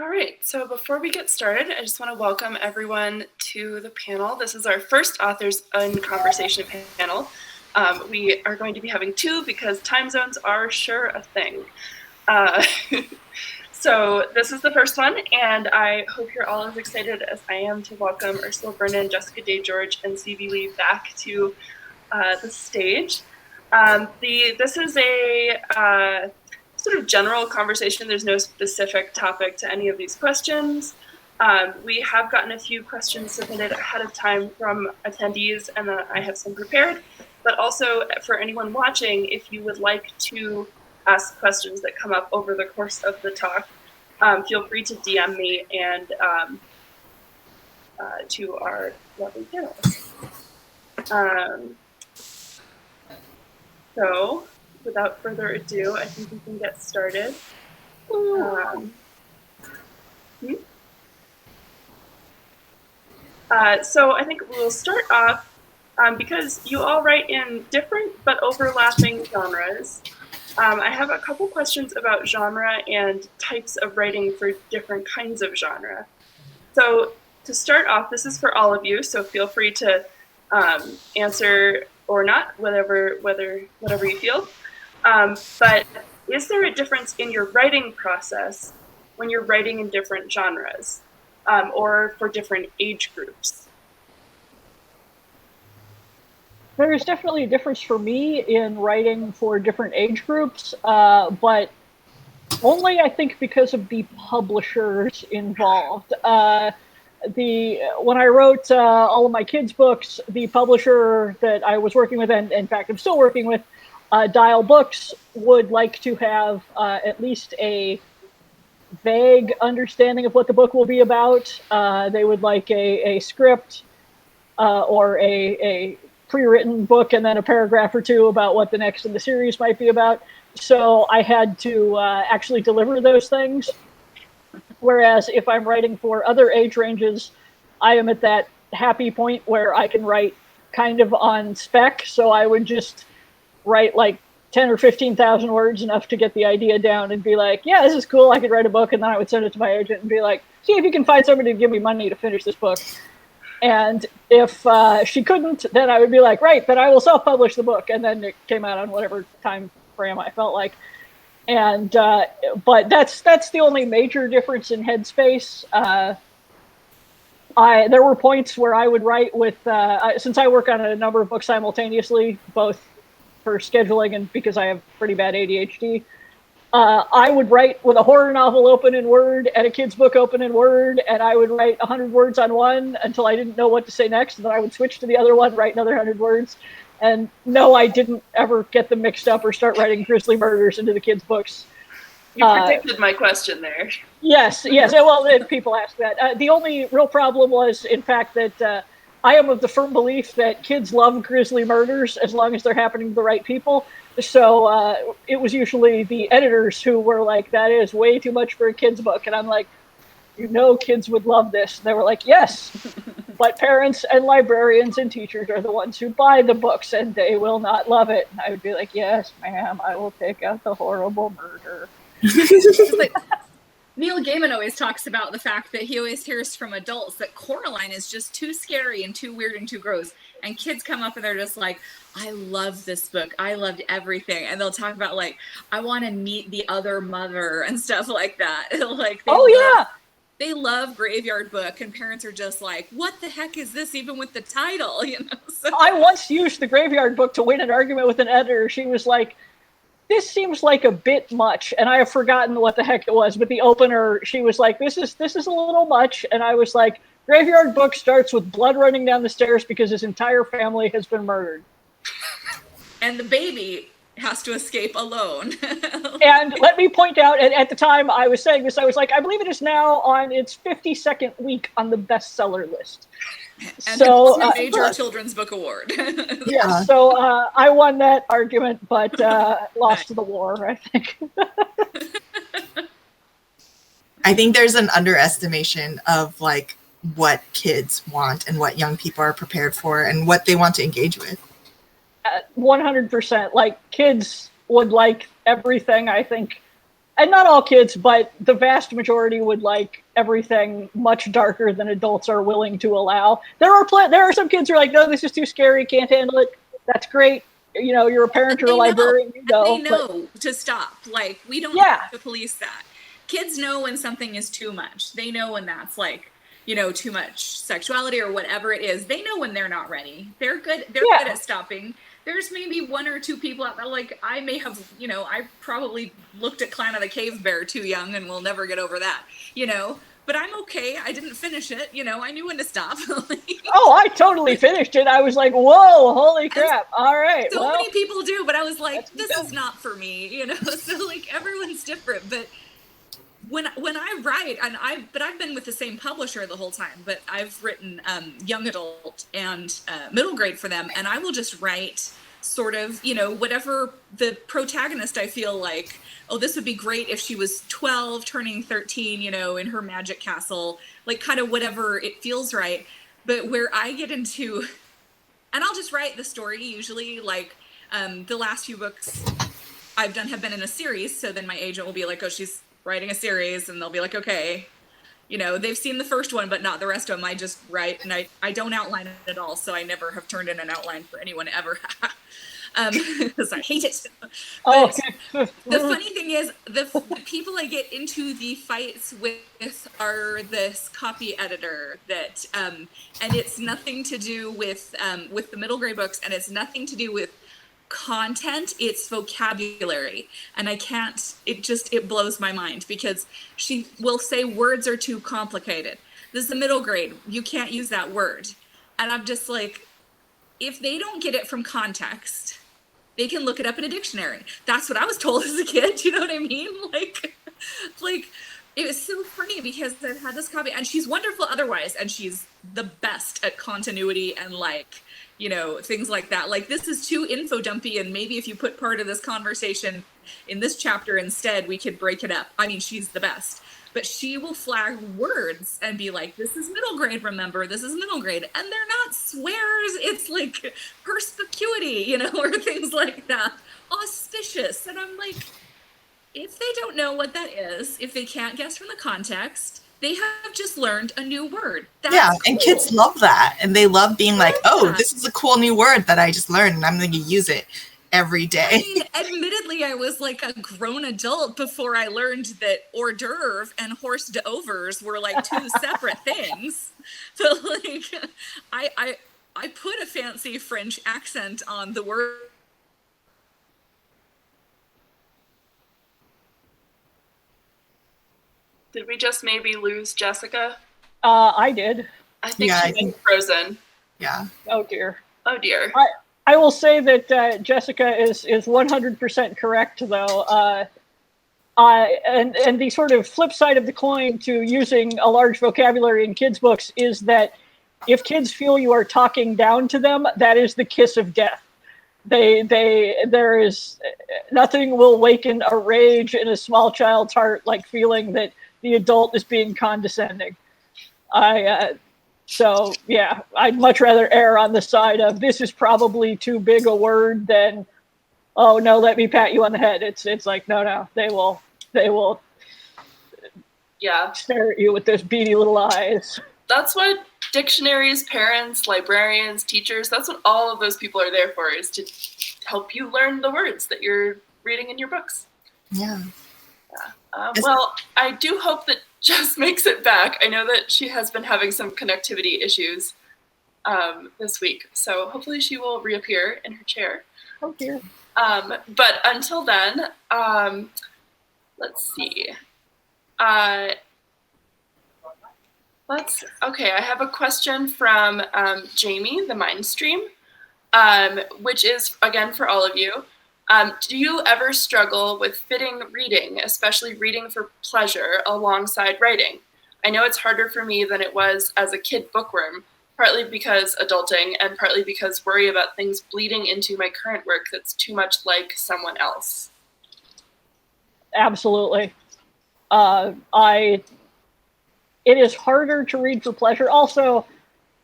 All right, so before we get started, I just want to welcome everyone to the panel. This is our first Authors in Conversation panel. We are going to be having two because time zones are sure a thing. So this is the first one, and I hope you're all as excited as I am to welcome Ursula, Vernon, Jessica Day George, and C.B. Lee back to the stage. This is a sort of general conversation. There's no specific topic to any of these questions. We have gotten a few questions submitted ahead of time from attendees, and I have some prepared. But also for anyone watching, if you would like to ask questions that come up over the course of the talk, feel free to DM me and to our lovely panelists. So, without further ado, I think we can get started. So I think we'll start off, because you all write in different but overlapping genres. I have a couple questions about genre and types of writing for different kinds of genre. So to start off, this is for all of you, so feel free to answer or not, whatever you feel. But is there a difference in your writing process when you're writing in different genres or for different age groups? There's definitely a difference for me in writing for different age groups, but only I think because of the publishers involved. When I wrote all of my kids' books, the publisher that I was working with, and in fact I'm still working with, Dial Books, would like to have at least a vague understanding of what the book will be about. They would like a script or a pre-written book and then a paragraph or two about what the next in the series might be about. So I had to actually deliver those things. Whereas if I'm writing for other age ranges, I am at that happy point where I can write kind of on spec. So I would just write like 10 or 15,000 words, enough to get the idea down and be like, yeah, this is cool, I could write a book. And then I would send it to my agent and be like, see if you can find somebody to give me money to finish this book. And if she couldn't, then I would be like, right, then I will self-publish the book. And then it came out on whatever time frame I felt like. And but that's the only major difference in headspace. There were points where I would write with, since I work on a number of books simultaneously, both for scheduling and because I have pretty bad ADHD, I would write with a horror novel open in Word and a kid's book open in Word, and I would write 100 words on one until I didn't know what to say next, and then I would switch to the other one, write another 100 words. And no, I didn't ever get them mixed up or start writing grisly murders into the kids' books. You predicted my question there. Yes. Well, people ask that. The only real problem was, in fact, that I am of the firm belief that kids love grisly murders as long as they're happening to the right people. So it was usually the editors who were like, that is way too much for a kid's book. And I'm like, kids would love this. And they were like, yes, but parents and librarians and teachers are the ones who buy the books and they will not love it. And I would be like, yes, ma'am, I will take out the horrible murder. Like, Neil Gaiman always talks about the fact that he always hears from adults that Coraline is just too scary and too weird and too gross. And kids come up and they're just like, I love this book. I loved everything. And they'll talk about like, I want to meet the other mother and stuff like that. Like, they love Graveyard Book, and parents are just like, what the heck is this, even with the title? So. I once used the Graveyard Book to win an argument with an editor. She was like, this seems like a bit much, and I have forgotten what the heck it was, but the opener, she was like, this is a little much, and I was like, Graveyard Book starts with blood running down the stairs because his entire family has been murdered. And the baby has to escape alone. And let me point out, at the time I was saying this, I was like, I believe it is now on its 52nd week on the bestseller list. And so, it's a major children's book award. Yeah, so I won that argument, but lost to the war, I think. I think there's an underestimation of like what kids want and what young people are prepared for and what they want to engage with. 100%. Like, kids would like everything, I think. and not all kids, but the vast majority would like everything much darker than adults are willing to allow. There are some kids who are like, no, this is too scary, can't handle it. That's great. You know, you're a parent or a librarian, you know. They know to stop. Like, we don't have to police that. Kids know when something is too much. They know when that's like, you know, too much sexuality or whatever it is. They know when they're not ready. They're good. They're good at stopping. There's maybe one or two people out there, like I may have, you know, I probably looked at Clan of the Cave Bear too young and will never get over that, you know, but I'm okay. I didn't finish it. You know, I knew when to stop. Oh, I totally finished it. I was like, whoa, holy crap. All right. So many people do, but I was like, this is not for me, you know? So like everyone's different, but when I write, and I've been with the same publisher the whole time, but I've written young adult and middle grade for them, and I will just write sort of, you know, whatever the protagonist I feel like, oh, this would be great if she was 12 turning 13, you know, in her magic castle, like kind of whatever it feels right. But where I get into, and I'll just write the story usually, like the last few books I've done have been in a series, so then my agent will be like, oh, she's writing a series, and they'll be like, okay, you know, they've seen the first one, but not the rest of them. I just write, and I don't outline it at all, so I never have turned in an outline for anyone ever, because I hate it. But the funny thing is, the people I get into the fights with are this copy editor that, and it's nothing to do with the middle grade books, and it's nothing to do with content, it's vocabulary, and I can't, it blows my mind, because she will say words are too complicated. This is the middle grade, you can't use that word. And I'm just like, if they don't get it from context, they can look it up in a dictionary. That's what I was told as a kid, you know what I mean? Like it was so funny, because I've had this copy, and she's wonderful otherwise, and she's the best at continuity and like, you know, things like that. Like, this is too info dumpy, and maybe if you put part of this conversation in this chapter instead, we could break it up. I mean, she's the best. But she will flag words and be like, this is middle grade, remember, this is middle grade. And they're not swears, it's like perspicuity, you know, or things like that. Auspicious. And I'm like, if they don't know what that is, if they can't guess from the context, they have just learned a new word. That's cool. And kids love that. And they love being like, oh, this is a cool new word that I just learned, and I'm going to use it every day. I mean, admittedly, I was like a grown adult before I learned that hors d'oeuvre and horse d'oeuvres were like two separate things. So like, I put a fancy French accent on the word. Did we just maybe lose Jessica? I did. I think she went frozen. Yeah. Oh dear. Oh dear. I will say that Jessica is 100% correct, though. And the sort of flip side of the coin to using a large vocabulary in kids' books is that if kids feel you are talking down to them, that is the kiss of death. There is nothing will awaken a rage in a small child's heart like feeling that the adult is being condescending. So yeah, I'd much rather err on the side of this is probably too big a word than, oh no, let me pat you on the head. It's like, no, they will stare at you with those beady little eyes. That's what dictionaries, parents, librarians, teachers, that's what all of those people are there for, is to help you learn the words that you're reading in your books. Yeah. Well, I do hope that Jess makes it back. I know that she has been having some connectivity issues this week, so hopefully she will reappear in her chair. Oh dear. But until then, let's see. Okay, I have a question from Jamie, the Mind Stream, which is, again, for all of you. Do you ever struggle with fitting reading, especially reading for pleasure, alongside writing? I know it's harder for me than it was as a kid bookworm, partly because adulting and partly because worry about things bleeding into my current work that's too much like someone else. Absolutely. It is harder to read for pleasure. Also,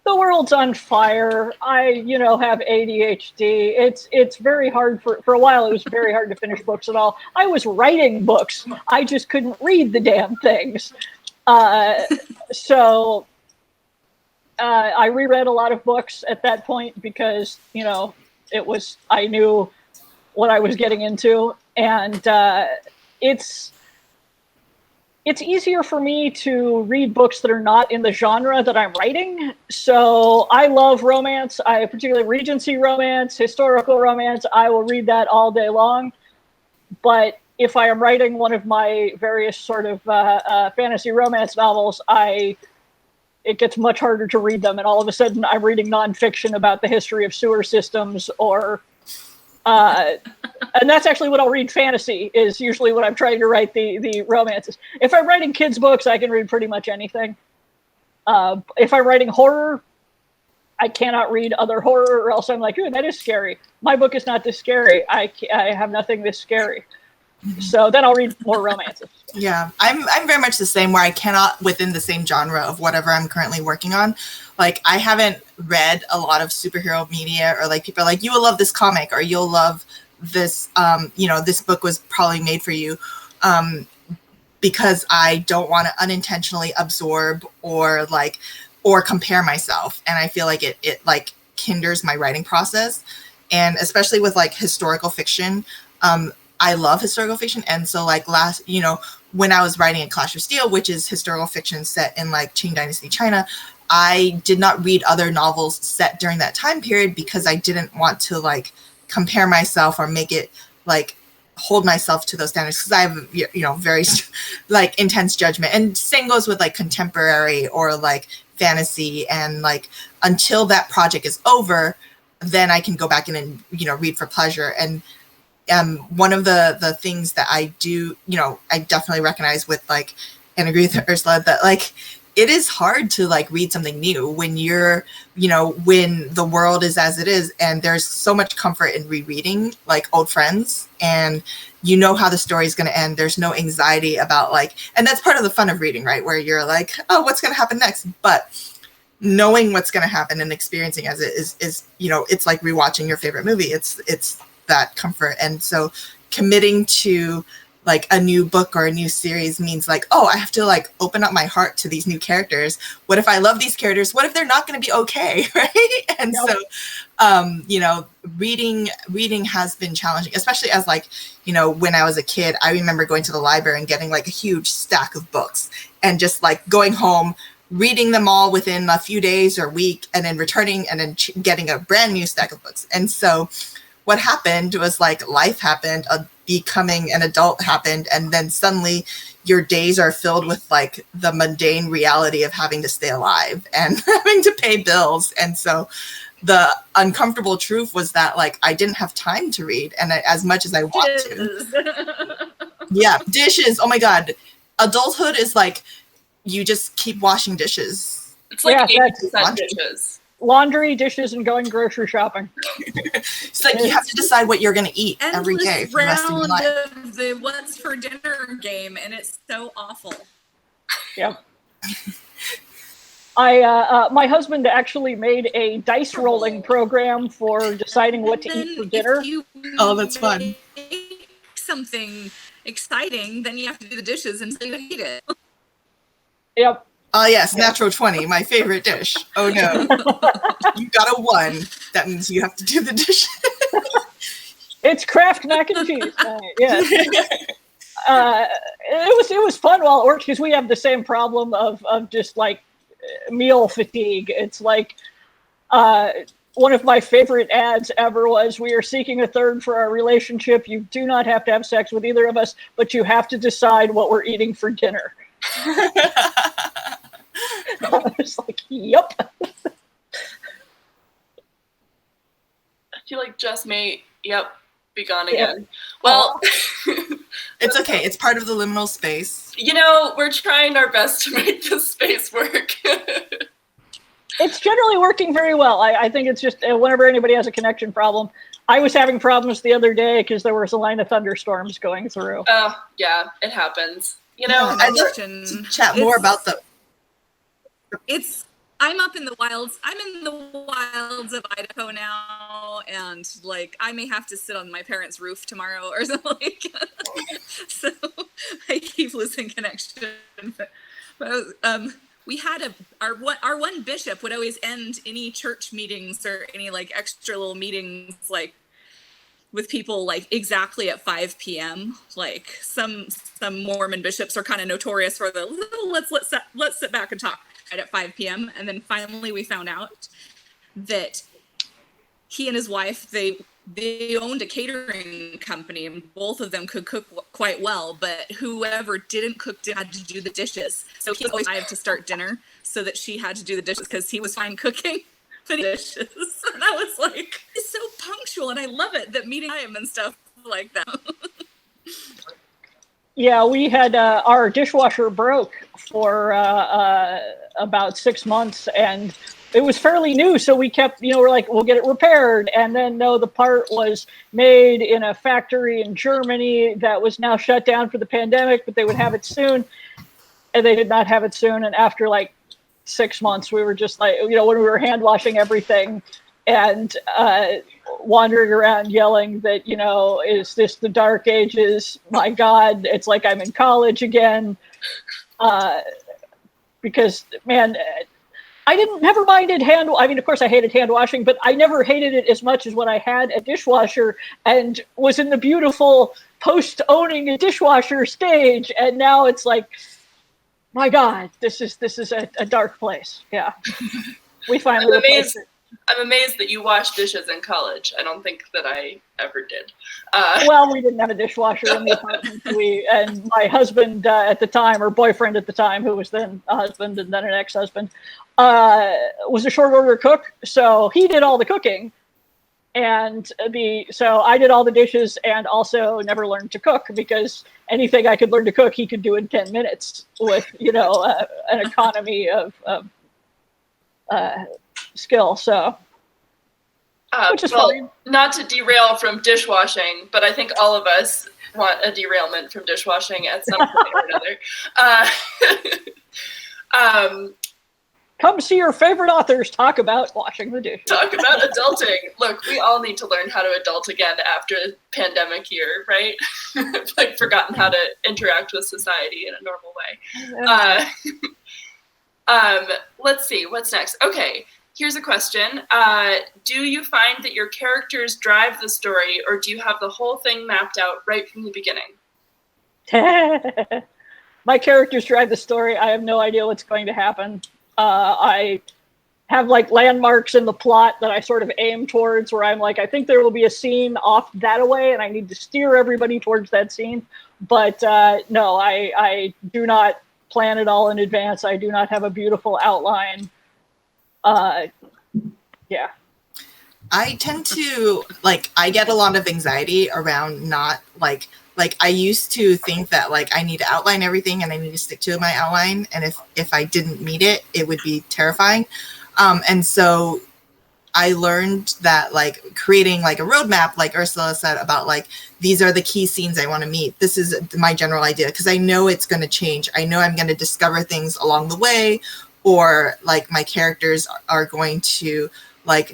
the world's on fire. I, have ADHD. It's very hard for a while. It was very hard to finish books at all. I was writing books. I just couldn't read the damn things. So I reread a lot of books at that point because, I knew what I was getting into, and it's easier for me to read books that are not in the genre that I'm writing. So I love romance. I particularly Regency romance, historical romance. I will read that all day long. But if I am writing one of my various sort of fantasy romance novels, it gets much harder to read them. And all of a sudden I'm reading nonfiction about the history of sewer systems or and that's actually what I'll read. Fantasy is usually what I'm trying to write the romances. If I'm writing kids' books, I can read pretty much anything. If I'm writing horror, I cannot read other horror, or else I'm like, ooh, that is scary. My book is not this scary. I have nothing this scary. So then I'll read more romances. Yeah, I'm very much the same, where I cannot, within the same genre of whatever I'm currently working on. Like, I haven't read a lot of superhero media, or like people are like, you will love this comic, or you'll love this, this book was probably made for you, because I don't want to unintentionally absorb or compare myself. And I feel like it like hinders my writing process. And especially with like historical fiction, I love historical fiction. And so like when I was writing A Clash of Steel, which is historical fiction set in like Qing Dynasty China, I did not read other novels set during that time period because I didn't want to like compare myself or make it like hold myself to those standards, because I have, very like intense judgment. And same goes with like contemporary or like fantasy. And like, until that project is over, then I can go back in and, read for pleasure. And one of the things that I do, I definitely recognize with like, and agree with Ursula, that like, it is hard to like read something new when you're, when the world is as it is, and there's so much comfort in rereading like old friends, and how the story is going to end. There's no anxiety about like, and that's part of the fun of reading, right? Where you're like, oh, what's going to happen next? But knowing what's going to happen and experiencing as it is, it's like rewatching your favorite movie. It's that comfort. And so committing to like a new book or a new series means like, oh, I have to like open up my heart to these new characters. What if I love these characters? What if they're not going to be okay? Right. And so, reading has been challenging, especially as like, when I was a kid. I remember going to the library and getting like a huge stack of books and just like going home, reading them all within a few days or week, and then returning and then getting a brand new stack of books. And so what happened was like life happened, becoming an adult happened, and then suddenly your days are filled with like the mundane reality of having to stay alive and having to pay bills. And so the uncomfortable truth was that like I didn't have time to read, and as much as I want to. Yeah, dishes. Oh my God. Adulthood is like, you just keep washing dishes. It's like 80% dishes. Laundry, dishes, and going grocery shopping. It's like you have to decide what you're going to eat every day for the rest of your life. Of the what's for dinner game, and it's so awful. Yep. My husband actually made a dice rolling program for deciding what to eat for dinner. Oh, that's fun. Something exciting, then you have to do the dishes until you eat it. Yep. Oh, yes, natural 20, my favorite dish. Oh, no. You got a 1. That means you have to do the dish. It's Kraft mac and cheese. Yeah. It was fun while it worked, because we have the same problem of just like meal fatigue. It's like one of my favorite ads ever was, we are seeking a third for our relationship. You do not have to have sex with either of us, but you have to decide what we're eating for dinner. I was like, yep. I feel like just mate, yep, be gone again. Well, it's okay. It's part of the liminal space. We're trying our best to make this space work. It's generally working very well. I think it's just whenever anybody has a connection problem. I was having problems the other day because there was a line of thunderstorms going through. Oh, yeah, it happens. I'd love to chat more about the... It's I'm up in the wilds. I'm in the wilds of Idaho now, and like I may have to sit on my parents' roof tomorrow or something. Like so I keep losing connection. But we had our one bishop would always end any church meetings or any like extra little meetings like with people like exactly at 5 p.m. Like some Mormon bishops are kind of notorious for the let's sit back and talk at 5 p.m. And then finally we found out that he and his wife, they owned a catering company and both of them could cook quite well, but whoever didn't cook had to do the dishes. So he always had to start dinner so that she had to do the dishes because he was fine cooking the dishes. And I was like, he's so punctual and I love it that meeting him and stuff like that. Yeah, we had our dishwasher broke for about 6 months, and it was fairly new. So we kept, we're like, we'll get it repaired. And then no, the part was made in a factory in Germany that was now shut down for the pandemic, but they would have it soon. And they did not have it soon. And after like 6 months, we were just like, when we were hand washing everything and wandering around yelling that, is this the dark ages? My God, it's like I'm in college again. Because, man, I never minded of course I hated hand washing, but I never hated it as much as when I had a dishwasher and was in the beautiful post-owning a dishwasher stage. And now it's like, my God, this is a dark place. Yeah. We finally replaced it. I'm amazed that you washed dishes in college. I don't think that I ever did. Well, we didn't have a dishwasher in the apartment. And my husband at the time, or boyfriend at the time, who was then a husband and then an ex-husband, was a short order cook. So he did all the cooking. And so I did all the dishes and also never learned to cook because anything I could learn to cook, he could do in 10 minutes with, an economy of skill. So, which is fine. Not to derail from dishwashing, but I think all of us want a derailment from dishwashing at some point or another. Come see your favorite authors talk about washing the dishes. Talk about adulting. Look, we all need to learn how to adult again after the pandemic year, right? Like forgotten how to interact with society in a normal way. Let's see, what's next? Okay, here's a question. Do you find that your characters drive the story, or do you have the whole thing mapped out right from the beginning? My characters drive the story. I have no idea what's going to happen. I have like landmarks in the plot that I sort of aim towards where I'm like, I think there will be a scene off that way and I need to steer everybody towards that scene. But no, I do not plan it all in advance. I do not have a beautiful outline. Yeah. I tend to, I get a lot of anxiety around not, I used to think that, I need to outline everything and I need to stick to my outline. And if I didn't meet it, it would be terrifying. And so I learned that, creating, a roadmap, like Ursula said, about, these are the key scenes I want to meet. This is my general idea, because I know it's going to change. I know I'm going to discover things along the way, or, my characters are going to,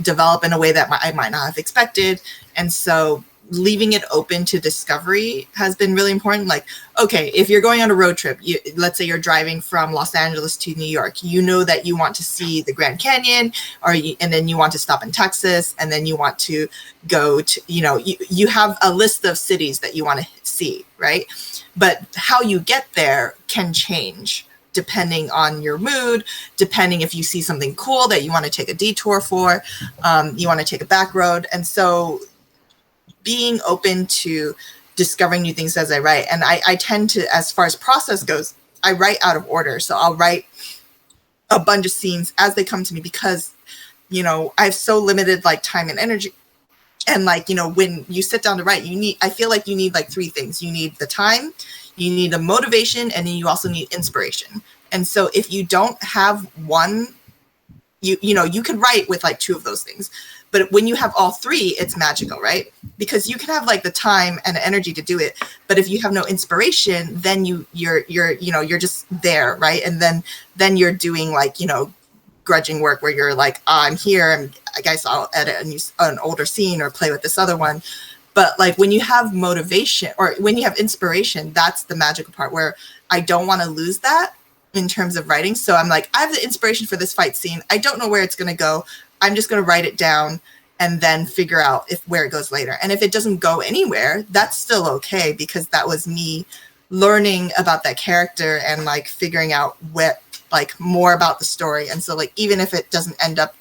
develop in a way that I might not have expected. And so leaving it open to discovery has been really important. Okay, if you're going on a road trip, let's say you're driving from Los Angeles to New York, you know that you want to see the Grand Canyon, and then you want to stop in Texas, and then you want to go to, you have a list of cities that you want to see, right? But how you get there can change depending on your mood, depending if you see something cool that you want to take a detour for, you want to take a back road. And so being open to discovering new things as I write. And I tend to, as far as process goes, I write out of order. So I'll write a bunch of scenes as they come to me because, I have so limited time and energy. And when you sit down to write, I feel like you need three things. You need the time, you need a motivation, and then you also need inspiration. And so if you don't have one, you can write with two of those things. But when you have all three, it's magical, right? Because you can have the time and the energy to do it, but if you have no inspiration, then you're just there, right? And then you're doing grudging work where you're like, I'm here, and I guess I'll edit an older scene or play with this other one. But like when you have motivation or when you have inspiration, that's the magical part where I don't want to lose that in terms of writing. So I'm like, I have the inspiration for this fight scene. I don't know where it's going to go. I'm just going to write it down and then figure out where it goes later. And if it doesn't go anywhere, that's still okay, because that was me learning about that character and like figuring out more about the story. And so like, even if it doesn't end up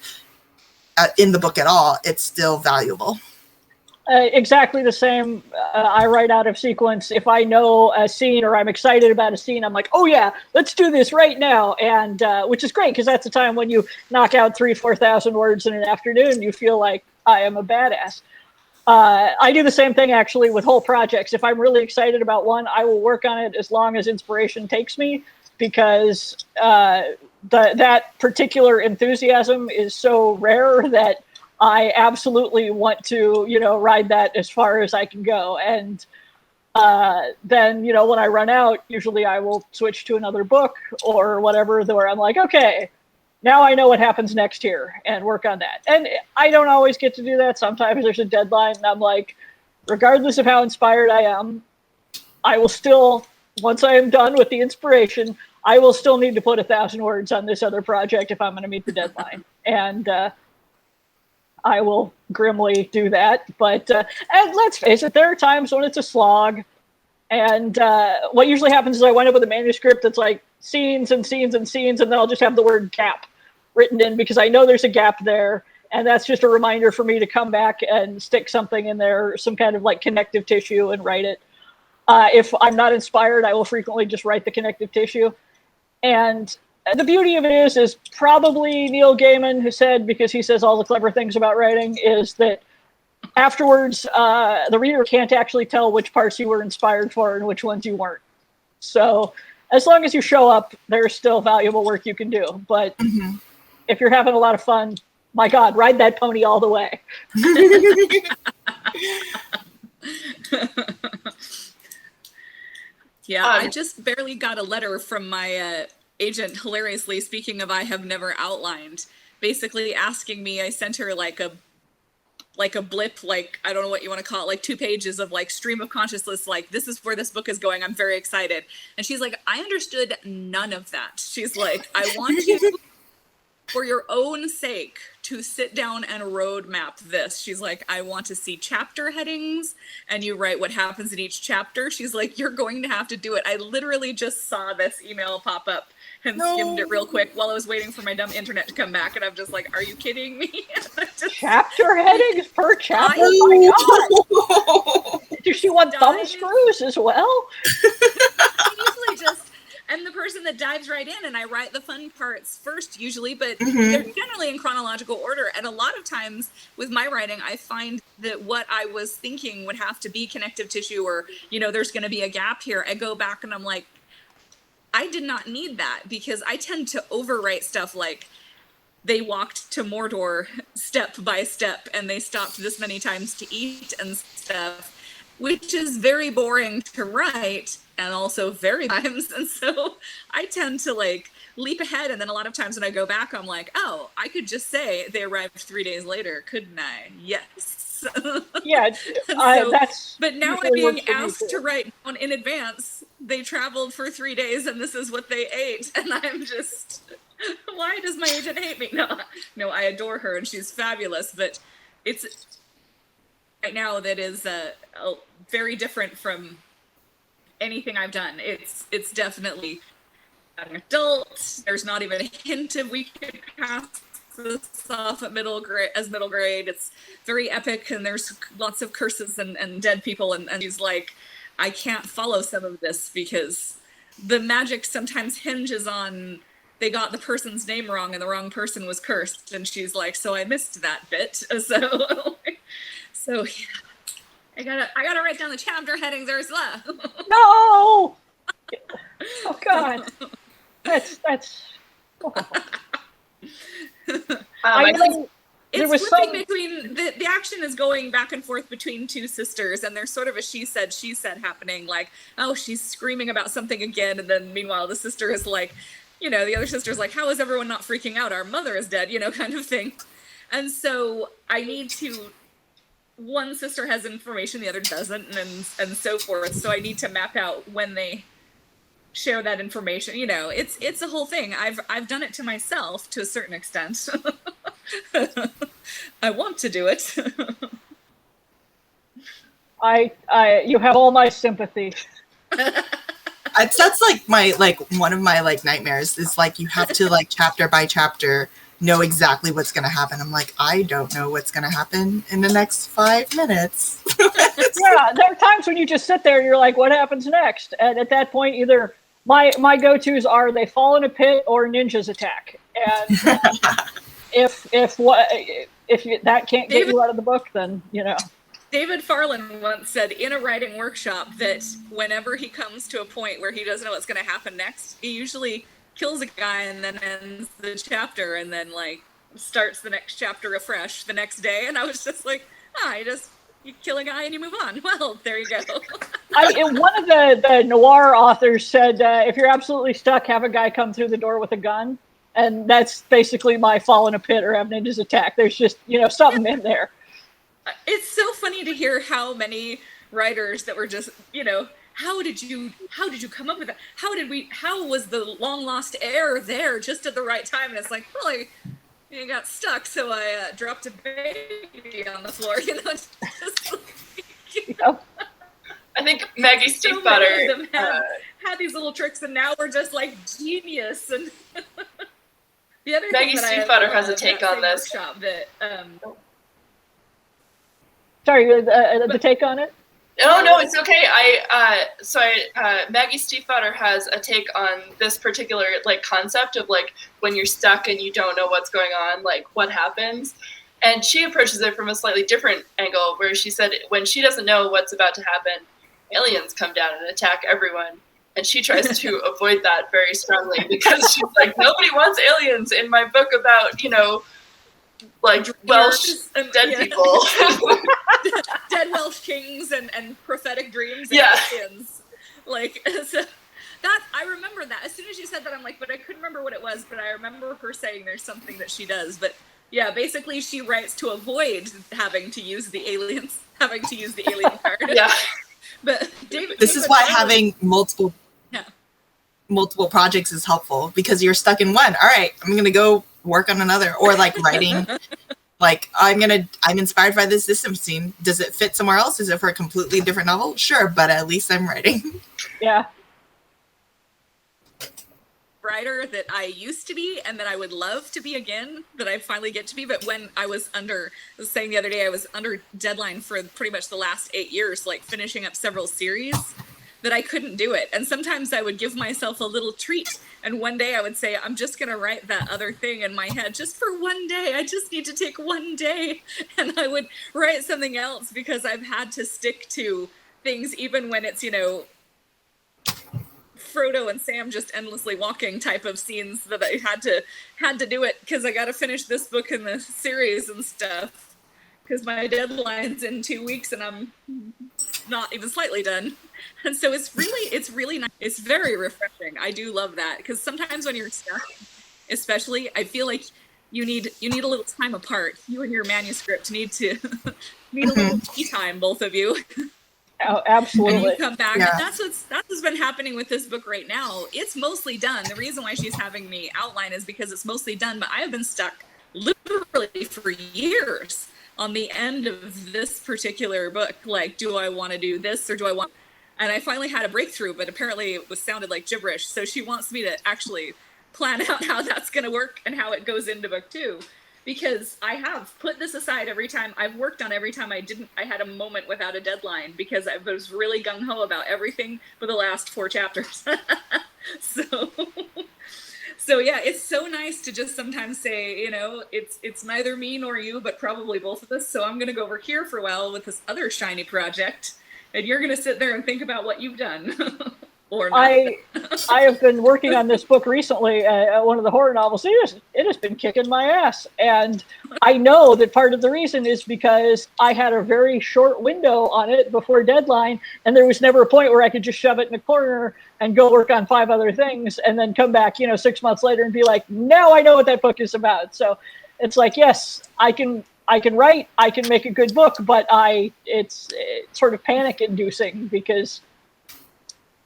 in the book at all, it's still valuable. Exactly the same. I write out of sequence. If I know a scene or I'm excited about a scene, I'm like, oh yeah, let's do this right now. And which is great, because that's the time when you knock out 3,000-4,000 words in an afternoon. You feel like I am a badass. I do the same thing actually with whole projects. If I'm really excited about one, I will work on it as long as inspiration takes me, because that particular enthusiasm is so rare that I absolutely want to, ride that as far as I can go. And then, when I run out, usually I will switch to another book or whatever, where I'm like, okay, now I know what happens next here, and work on that. And I don't always get to do that. Sometimes there's a deadline and I'm like, regardless of how inspired I am, I will still, once I am done with the inspiration, I will still need to put 1,000 words on this other project if I'm going to meet the deadline. And I will grimly do that. But and let's face it, there are times when it's a slog. And what usually happens is I wind up with a manuscript that's like scenes and scenes and scenes, and then I'll just have the word gap written in, because I know there's a gap there. And that's just a reminder for me to come back and stick something in there, some kind of like connective tissue, and write it. If I'm not inspired, I will frequently just write the connective tissue. And the beauty of it is probably Neil Gaiman, who said, because he says all the clever things about writing, is that afterwards, the reader can't actually tell which parts you were inspired for and which ones you weren't. So as long as you show up, there's still valuable work you can do. But if you're having a lot of fun, my God, ride that pony all the way. Yeah, I just barely got a letter from my agent, hilariously, speaking of I have never outlined, basically asking me, I sent her like a blip, like, I don't know what you want to call it, like 2 pages of like stream of consciousness, like, this is where this book is going, I'm very excited. And she's like, I understood none of that. She's like, I want you, for your own sake, to sit down and roadmap this. She's like, I want to see chapter headings, and you write what happens in each chapter. She's like, you're going to have to do it. I literally just saw this email pop up and skimmed it real quick while I was waiting for my dumb internet to come back, and I'm just like, are you kidding me? Chapter headings per chapter? Oh my God. Does she want thumb screws as well? Usually just, I'm the person that dives right in, and I write the fun parts first usually, but they're generally in chronological order. And a lot of times with my writing, I find that what I was thinking would have to be connective tissue, or, there's going to be a gap here. I go back and I'm like, I did not need that, because I tend to overwrite stuff like, they walked to Mordor step by step and they stopped this many times to eat and stuff, which is very boring to write and also very times. And so I tend to like leap ahead. And then a lot of times when I go back, I'm like, oh, I could just say they arrived 3 days later, couldn't I? Yes. Yeah, that's. But now I'm being asked to write down in advance, they traveled for 3 days and this is what they ate. And I'm just, why does my agent hate me? No, I adore her and she's fabulous, but it's right now that is very different from anything I've done. It's definitely an adult. There's not even a hint of we could pass this off at middle grade. It's very epic, and there's lots of curses and dead people, and she's like, I can't follow some of this because the magic sometimes hinges on they got the person's name wrong and the wrong person was cursed, and she's like, so I missed that bit. So yeah, I gotta write down the chapter headings, Ursula. No. Oh God, that's. Oh. It's flipping between the action is going back and forth between two sisters, and there's sort of a she said happening, like, oh, she's screaming about something again, and then meanwhile the sister is like, you know, the other sister's like, how is everyone not freaking out? Our mother is dead, you know, kind of thing. And so I need to, one sister has information, the other doesn't, and so forth. So I need to map out when they share that information. You know, it's a whole thing. I've done it to myself to a certain extent. I want to do it. You have all my sympathy. That's like one of my like nightmares is like you have to like chapter by chapter know exactly what's going to happen. I'm like, I don't know what's going to happen in the next 5 minutes. Yeah, there are times when you just sit there and you're like, what happens next? And at that point, either my go-tos are they fall in a pit or ninjas attack. And if that can't get you out of the book, then, you know. David Farland once said in a writing workshop that whenever he comes to a point where he doesn't know what's going to happen next, he usually kills a guy and then ends the chapter and then like starts the next chapter afresh the next day. And I was just like, you kill a guy and you move on. Well, there you go. One of the noir authors said, if you're absolutely stuck, have a guy come through the door with a gun. And that's basically my fall in a pit or have ninjas attack. There's just, you know, something in there. It's so funny to hear how many writers that were just, you know, how did you come up with that? How was the long lost heir there just at the right time? And it's like, well, I got stuck, so I dropped a baby on the floor, you know. Just like, I think Maggie Stiefvater had these little tricks, and now we're just like genius. And the other Maggie Stiefvater has a take on this. That, Sorry, the take on it? No, it's okay. Maggie Stiefvater has a take on this particular like concept of like when you're stuck and you don't know what's going on, like what happens. And she approaches it from a slightly different angle, where she said when she doesn't know what's about to happen, aliens come down and attack everyone. And she tries to avoid that very strongly because she's like, nobody wants aliens in my book about, you know, like Welsh and dead people. Dead Welsh kings and prophetic dreams and aliens. Like, so that, I remember that. As soon as you said that, I'm like, but I couldn't remember what it was, but I remember her saying there's something that she does. But yeah, basically she writes to avoid having to use the alien card. Yeah. But this is why having multiple projects is helpful, because you're stuck in one. All right, I'm going to go work on another, or like writing. Like I'm inspired by this system scene. Does it fit somewhere else? Is it for a completely different novel? Sure, but at least I'm writing. Yeah. Writer that I used to be and that I would love to be again, that I finally get to be. But when I was saying the other day, I was under deadline for pretty much the last 8 years, like finishing up several series, that I couldn't do it. And sometimes I would give myself a little treat. And one day I would say, I'm just going to write that other thing in my head just for one day. I just need to take one day. And I would write something else because I've had to stick to things, even when it's, you know, Frodo and Sam just endlessly walking type of scenes, that I had to do it because I got to finish this book in the series and stuff, because my deadline's in 2 weeks and I'm not even slightly done. And so it's really nice. It's very refreshing. I do love that, because sometimes when you're stuck, especially, I feel like you need a little time apart. You and your manuscript need a little tea time, both of you. Oh, absolutely. And you come back, Yeah. and that's what's been happening with this book right now. It's mostly done. The reason why she's having me outline is because it's mostly done, but I have been stuck literally for years on the end of this particular book. Like, do I want to do this, or do I want... And I finally had a breakthrough, but apparently it sounded like gibberish. So she wants me to actually plan out how that's going to work and how it goes into book 2. Because I have put this aside every time. I've worked on every time I had a moment without a deadline, because I was really gung-ho about everything for the last 4 chapters. So yeah, it's so nice to just sometimes say, you know, it's neither me nor you, but probably both of us. So I'm going to go over here for a while with this other shiny project, and you're going to sit there and think about what you've done. Or not. I have been working on this book recently, one of the horror novels. It has been kicking my ass. And I know that part of the reason is because I had a very short window on it before deadline, and there was never a point where I could just shove it in a corner and go work on 5 other things and then come back, 6 months later and be like, now I know what that book is about. So it's like, yes, I can write, I can make a good book, but it's sort of panic inducing because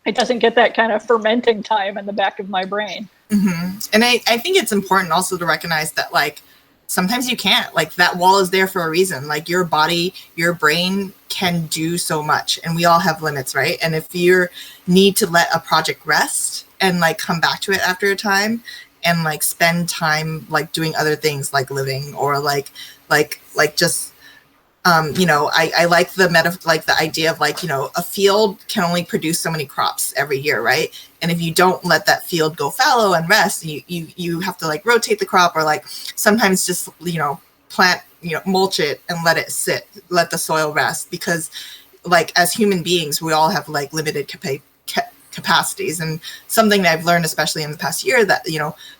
it doesn't get that kind of fermenting time in the back of my brain. Mm-hmm. And I think it's important also to recognize that, like, sometimes you can't. Like, that wall is there for a reason. Like, your body, your brain can do so much, and we all have limits, right? And if you need to let a project rest and, like, come back to it after a time and, like, spend time, like, doing other things, like living or like just I like the idea of, like, a field can only produce so many crops every year, right? And if you don't let that field go fallow and rest, you have to, like, rotate the crop, or, like, sometimes just plant, mulch it and let it sit, let the soil rest, because, like, as human beings, we all have, like, limited capacities. And something that I've learned, especially in the past year, that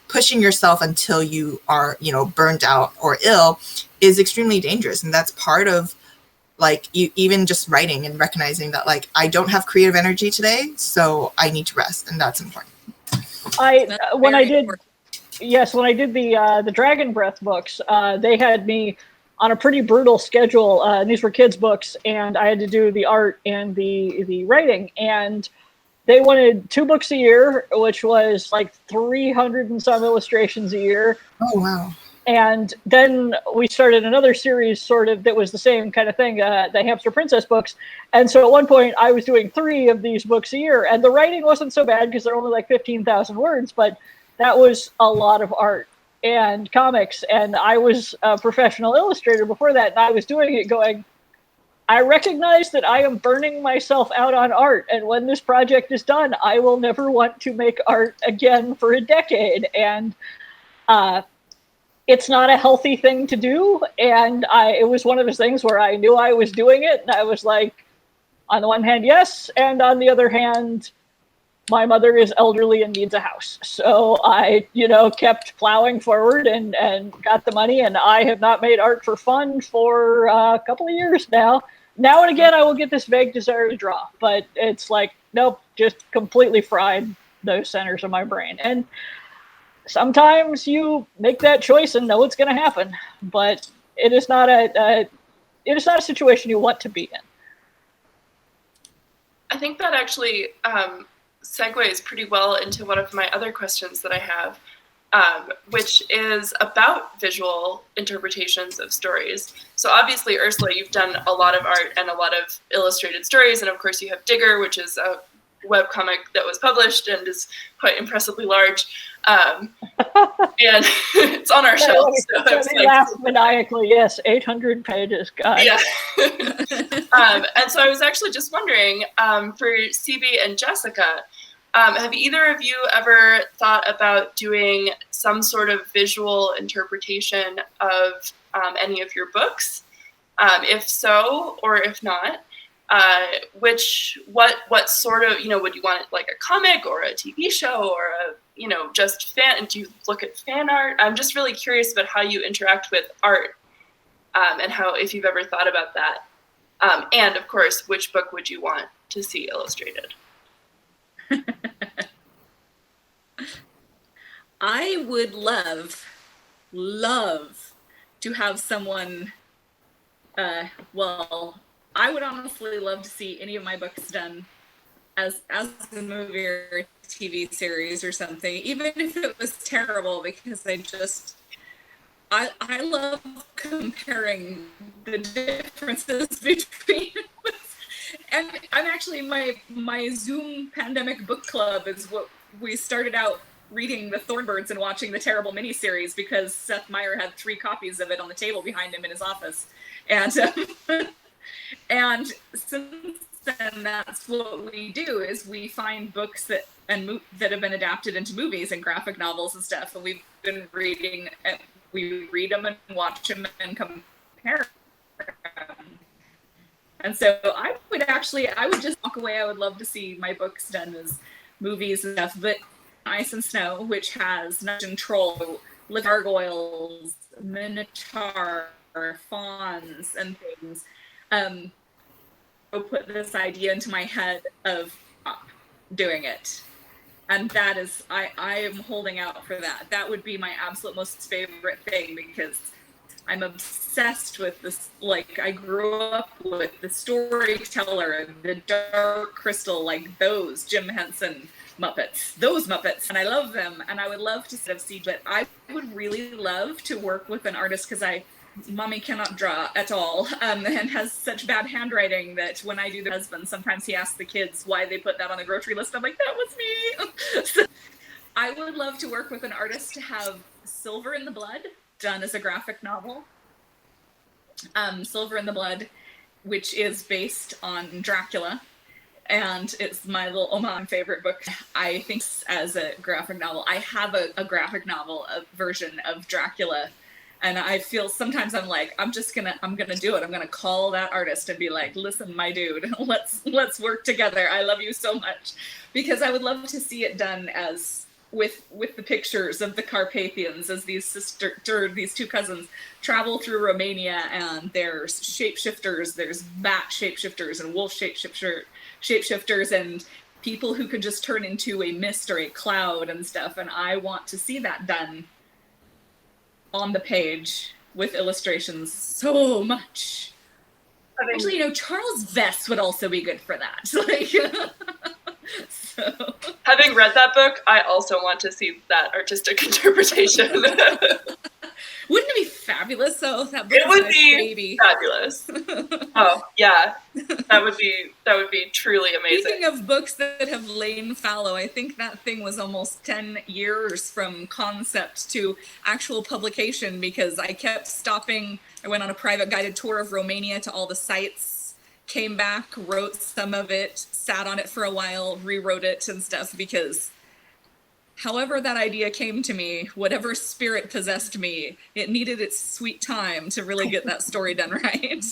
pushing yourself until you are burned out or ill is extremely dangerous. And that's part of, like, even just writing and recognizing that, like, I don't have creative energy today, so I need to rest, and that's important. When I did the Dragon Breath books, they had me on a pretty brutal schedule. And these were kids' books, and I had to do the art and the writing, and they wanted 2 books a year, which was like 300 and some illustrations a year. Oh, wow. And then we started another series sort of that was the same kind of thing, the Hamster Princess books. And so at one point I was doing 3 of these books a year, and the writing wasn't so bad because they're only like 15,000 words, but that was a lot of art and comics. And I was a professional illustrator before that, and I was doing it going, I recognize that I am burning myself out on art, and when this project is done, I will never want to make art again for a decade. And it's not a healthy thing to do, and it was one of those things where I knew I was doing it, and I was like, on the one hand, yes, and on the other hand, my mother is elderly and needs a house. So I, kept plowing forward and got the money, and I have not made art for fun for a couple of years now. Now and again, I will get this vague desire to draw, but it's like, nope, just completely fried those centers of my brain. And sometimes you make that choice and know it's going to happen, but it is not a situation you want to be in. I think that actually segues pretty well into one of my other questions that I have, which is about visual interpretations of stories. So obviously, Ursula, you've done a lot of art and a lot of illustrated stories, and of course you have Digger, which is a webcomic that was published and is quite impressively large. And it's on our shelf. So it's like, laugh maniacally, yes, 800 pages, God. Yeah. And so I was actually just wondering, for CB and Jessica, have either of you ever thought about doing some sort of visual interpretation of any of your books? If so, or if not, what sort of, would you want it like a comic or a TV show or just fan? Do you look at fan art? I'm just really curious about how you interact with art, and if you've ever thought about that. And of course, which book would you want to see illustrated? I would love to have someone, I would honestly love to see any of my books done as a movie or a TV series or something, even if it was terrible, because I love comparing the differences between and I'm actually my Zoom pandemic book club is what we started out reading The Thornbirds and watching the terrible miniseries because Seth Meyer had 3 copies of it on the table behind him in his office. And and since then, that's what we do, is we find books that have been adapted into movies and graphic novels and stuff, and we've been reading, and we read them and watch them and compare them. And so I would just walk away. I would love to see my books done movies and stuff, but Ice and Snow, which has Nudge Troll, gargoyles, minotaur, fawns, and things. Put this idea into my head of doing it. And that is, I am holding out for that. That would be my absolute most favorite thing, because I'm obsessed with this. Like, I grew up with the storyteller, the Dark Crystal, like those Jim Henson Muppets, those Muppets, and I love them, and I would love to see, but I would really love to work with an artist, because Mommy cannot draw at all, and has such bad handwriting that when I do the husband, sometimes he asks the kids why they put that on the grocery list. I'm like, that was me. So I would love to work with an artist to have Silver in the Blood done as a graphic novel. Silver in the Blood, which is based on Dracula, and it's my little Oman favorite book. I think as a graphic novel, I have a graphic novel version of Dracula. And I feel sometimes I'm like, I'm gonna do it. I'm gonna call that artist and be like, listen, my dude, let's work together. I love you so much, because I would love to see it done as with the pictures of the Carpathians as these two cousins travel through Romania, and there's shapeshifters, there's bat shapeshifters and wolf shapeshifters, and people who can just turn into a mist or a cloud and stuff. And I want to see that done on the page with illustrations so much. Actually, Charles Vess would also be good for that. Like, so. Having read that book, I also want to see that artistic interpretation. Wouldn't it be fabulous though? That book it would be fabulous. Oh yeah, that would be truly amazing. Speaking of books that have lain fallow, I think that thing was almost 10 years from concept to actual publication, because I kept stopping. I went on a private guided tour of Romania to all the sites, came back, wrote some of it, sat on it for a while, rewrote it and stuff, because however that idea came to me, whatever spirit possessed me, it needed its sweet time to really get that story done right.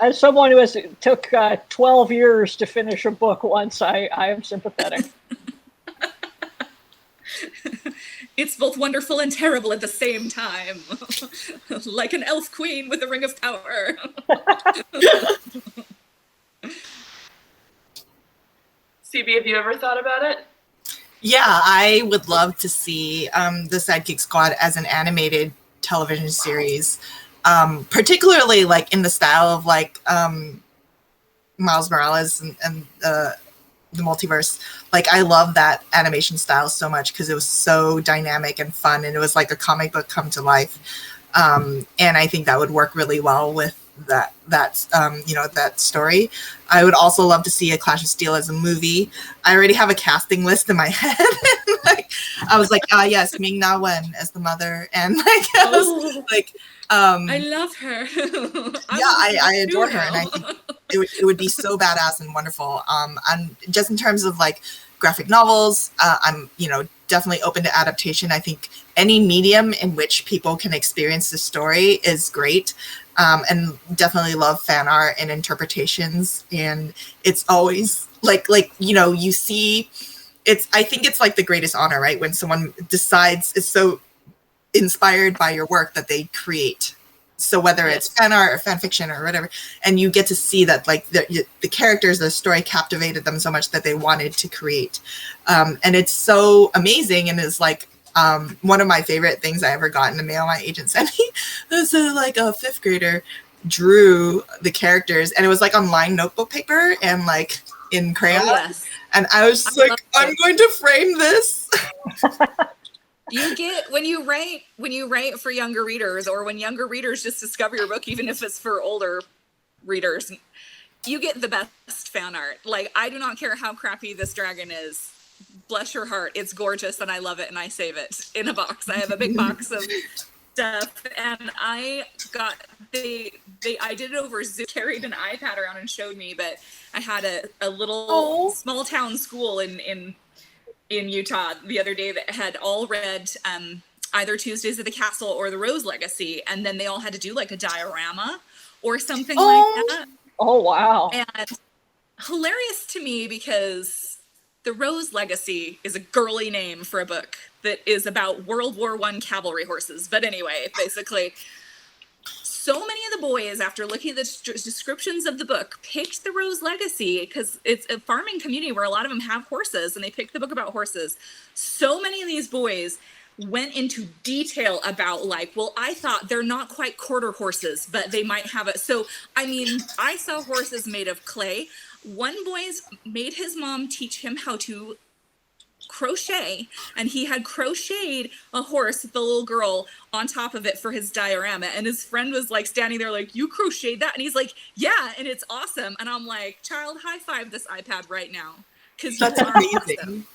As someone who took 12 years to finish a book once, I am sympathetic. It's both wonderful and terrible at the same time. Like an elf queen with a ring of power. CB, have you ever thought about it? Yeah, I would love to see the Sidekick Squad as an animated television series, particularly like in the style of like Miles Morales and the multiverse. Like, I love that animation style so much, because it was so dynamic and fun, and it was like a comic book come to life. And I think that would work really well with that story. I would also love to see a Clash of Steel as a movie. I already have a casting list in my head. Like, I was like, yes, Ming Na Wen as the mother, and like I was like, I love her. I adore her, and I think it would be so badass and wonderful. And just in terms of like graphic novels, I'm definitely open to adaptation. I think any medium in which people can experience the story is great. And definitely love fan art and interpretations. And it's always like, you see, I think it's like the greatest honor, right? When someone decides, is so inspired by your work that they create. So whether it's fan art or fan fiction or whatever, and you get to see that like the characters, the story captivated them so much that they wanted to create. And it's so amazing. And it's like, one of my favorite things I ever got in the mail my agent sent me was like a 5th grader drew the characters, and it was like on lined notebook paper and like in crayon. Oh, yes. And I was like, I'm going to frame this. You get when you write for younger readers, or when younger readers just discover your book, even if it's for older readers, you get the best fan art. Like, I do not care how crappy this dragon is. Bless your heart, it's gorgeous, and I love it, and I save it in a box. I have a big box of stuff, and I got I did it over Zoom, carried an iPad around and showed me, but I had a little small town school in Utah the other day that had all read either Tuesdays at the Castle or The Rose Legacy, and then they all had to do like a diorama or something like that. Oh wow. And hilarious to me, because The Rose Legacy is a girly name for a book that is about World War I cavalry horses. But anyway, basically, so many of the boys, after looking at the descriptions of the book, picked The Rose Legacy because it's a farming community where a lot of them have horses, and they picked the book about horses. So many of these boys went into detail about, like, well, I thought they're not quite quarter horses, but they might have it. So, I mean, I saw horses made of clay. One boy's made his mom teach him how to crochet, and he had crocheted a horse with the little girl on top of it for his diorama, and his friend was like standing there like, you crocheted that? And he's like, yeah, and it's awesome. And I'm like, child, high five this iPad right now, because That's amazing. Awesome.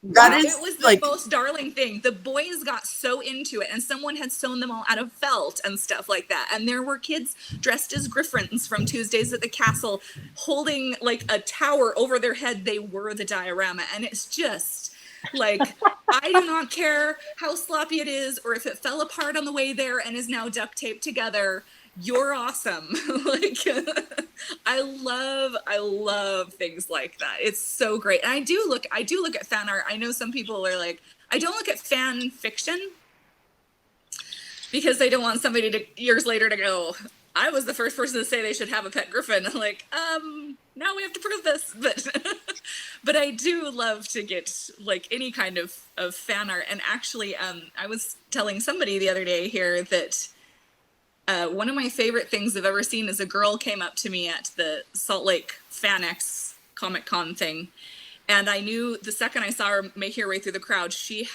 That is, it was the like, most darling thing. The boys got so into it, and someone had sewn them all out of felt and stuff like that. And there were kids dressed as griffins from Tuesdays at the Castle, holding like a tower over their head. They were the diorama, and it's just like, I do not care how sloppy it is, or if it fell apart on the way there and is now duct taped together. You're awesome. Like, I love things like that. It's so great. And I do look at fan art. I know some people are like, I don't look at fan fiction because they don't want somebody to years later to go, I was the first person to say they should have a pet griffin. I'm like, now we have to prove this. But I do love to get like any kind of fan art. And actually, I was telling somebody the other day here that one of my favorite things I've ever seen is a girl came up to me at the Salt Lake FanX Comic Con thing. And I knew the second I saw her make her way through the crowd, she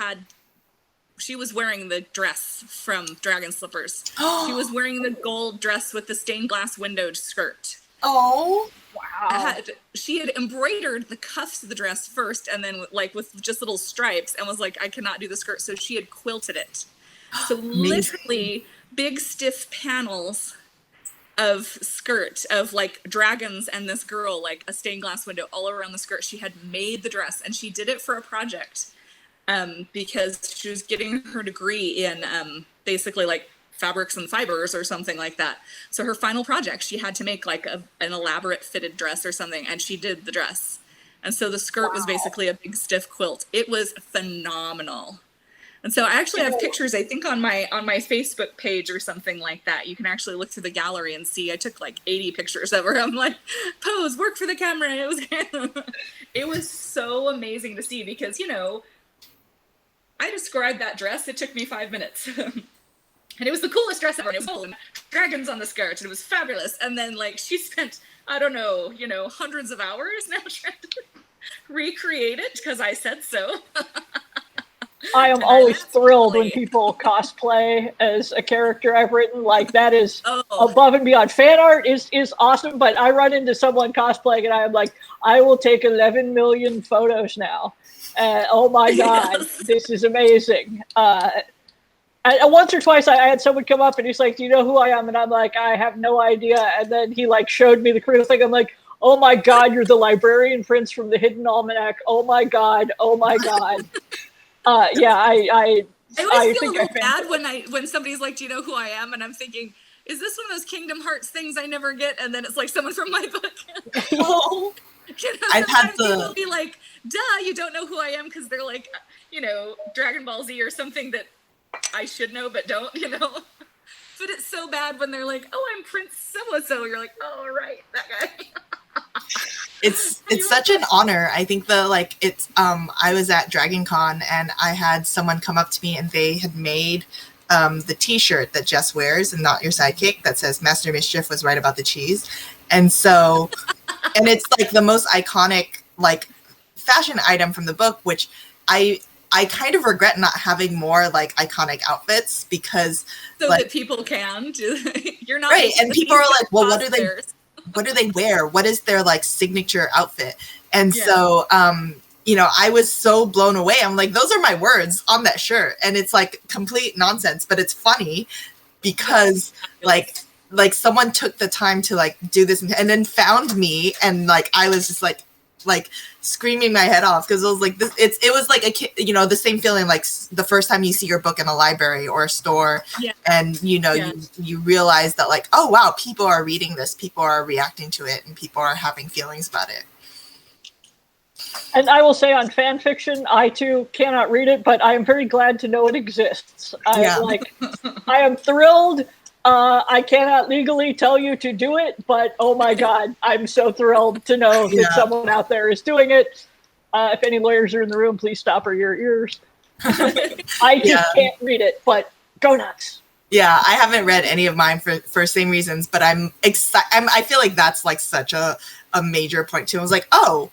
was wearing the dress from Dragon Slippers. She was wearing the gold dress with the stained glass windowed skirt. Oh, Wow. She had embroidered the cuffs of the dress first, and then like with just little stripes, and was like, I cannot do the skirt. So she had quilted it. So literally big stiff panels of skirt of like dragons and this girl, like a stained glass window all around the skirt. She had made the dress, and she did it for a project because she was getting her degree in basically like fabrics and fibers or something like that. So her final project, she had to make like an elaborate fitted dress or something, and she did the dress. And so the skirt was basically a big stiff quilt. It was phenomenal. And so I actually have pictures, I think on my Facebook page or something like that. You can actually look through the gallery and see. I took like 80 pictures of her. I'm like, pose, work for the camera. And it was so amazing to see because, you know, I described that dress. It took me 5 minutes. And it was the coolest dress ever. And it was gold and dragons on the skirt, and it was fabulous. And then like she spent, I don't know, you know, hundreds of hours now trying to recreate it because I said so. I am always thrilled when people cosplay as a character I've written. Like, that is above and beyond. Fan art is awesome, but I run into someone cosplaying and I am like, I will take 11 million photos now. Oh my God, this is amazing. Once or twice I had someone come up and he's like, do you know who I am? And I'm like, I have no idea. And then he like showed me the career thing. I'm like, oh my God, you're the librarian prince from the Hidden Almanac. Oh my God. Oh my God. Yeah, I always feel a little bad when somebody's like, do you know who I am? And I'm thinking, is this one of those Kingdom Hearts things I never get? And then it's like someone from my book. oh. You know, I've had people be like, duh, you don't know who I am because they're like, you know, Dragon Ball Z or something that I should know but don't, you know. But it's so bad when they're like, oh, I'm Prince so-and-so. You're like, oh, right, that guy. It's such an honor. I think I was at Dragon Con and I had someone come up to me and they had made the t-shirt that Jess wears and Not Your Sidekick that says Master Mischief was right about the cheese. And so, and it's like the most iconic like fashion item from the book, which I kind of regret not having more like iconic outfits because so like, that people can you're not right. And people are like, well, what do they wear? What is their like signature outfit? And so, you know, I was so blown away. I'm like, those are my words on that shirt. And it's like complete nonsense, but it's funny because like someone took the time to like do this and then found me. And like, I was just like screaming my head off because it was like this. It was like you know, the same feeling like the first time you see your book in a library or a store, and you know you realize that like, oh wow, people are reading this, people are reacting to it, and people are having feelings about it. And I will say on fan fiction, I too cannot read it, but I am very glad to know it exists. I am thrilled. I cannot legally tell you to do it, but oh my God, I'm so thrilled to know that someone out there is doing it. If any lawyers are in the room, please stop your ears. I just can't read it, but go nuts. Yeah, I haven't read any of mine for same reasons, but I'm excited. I feel like that's like such a major point too. I was like, oh,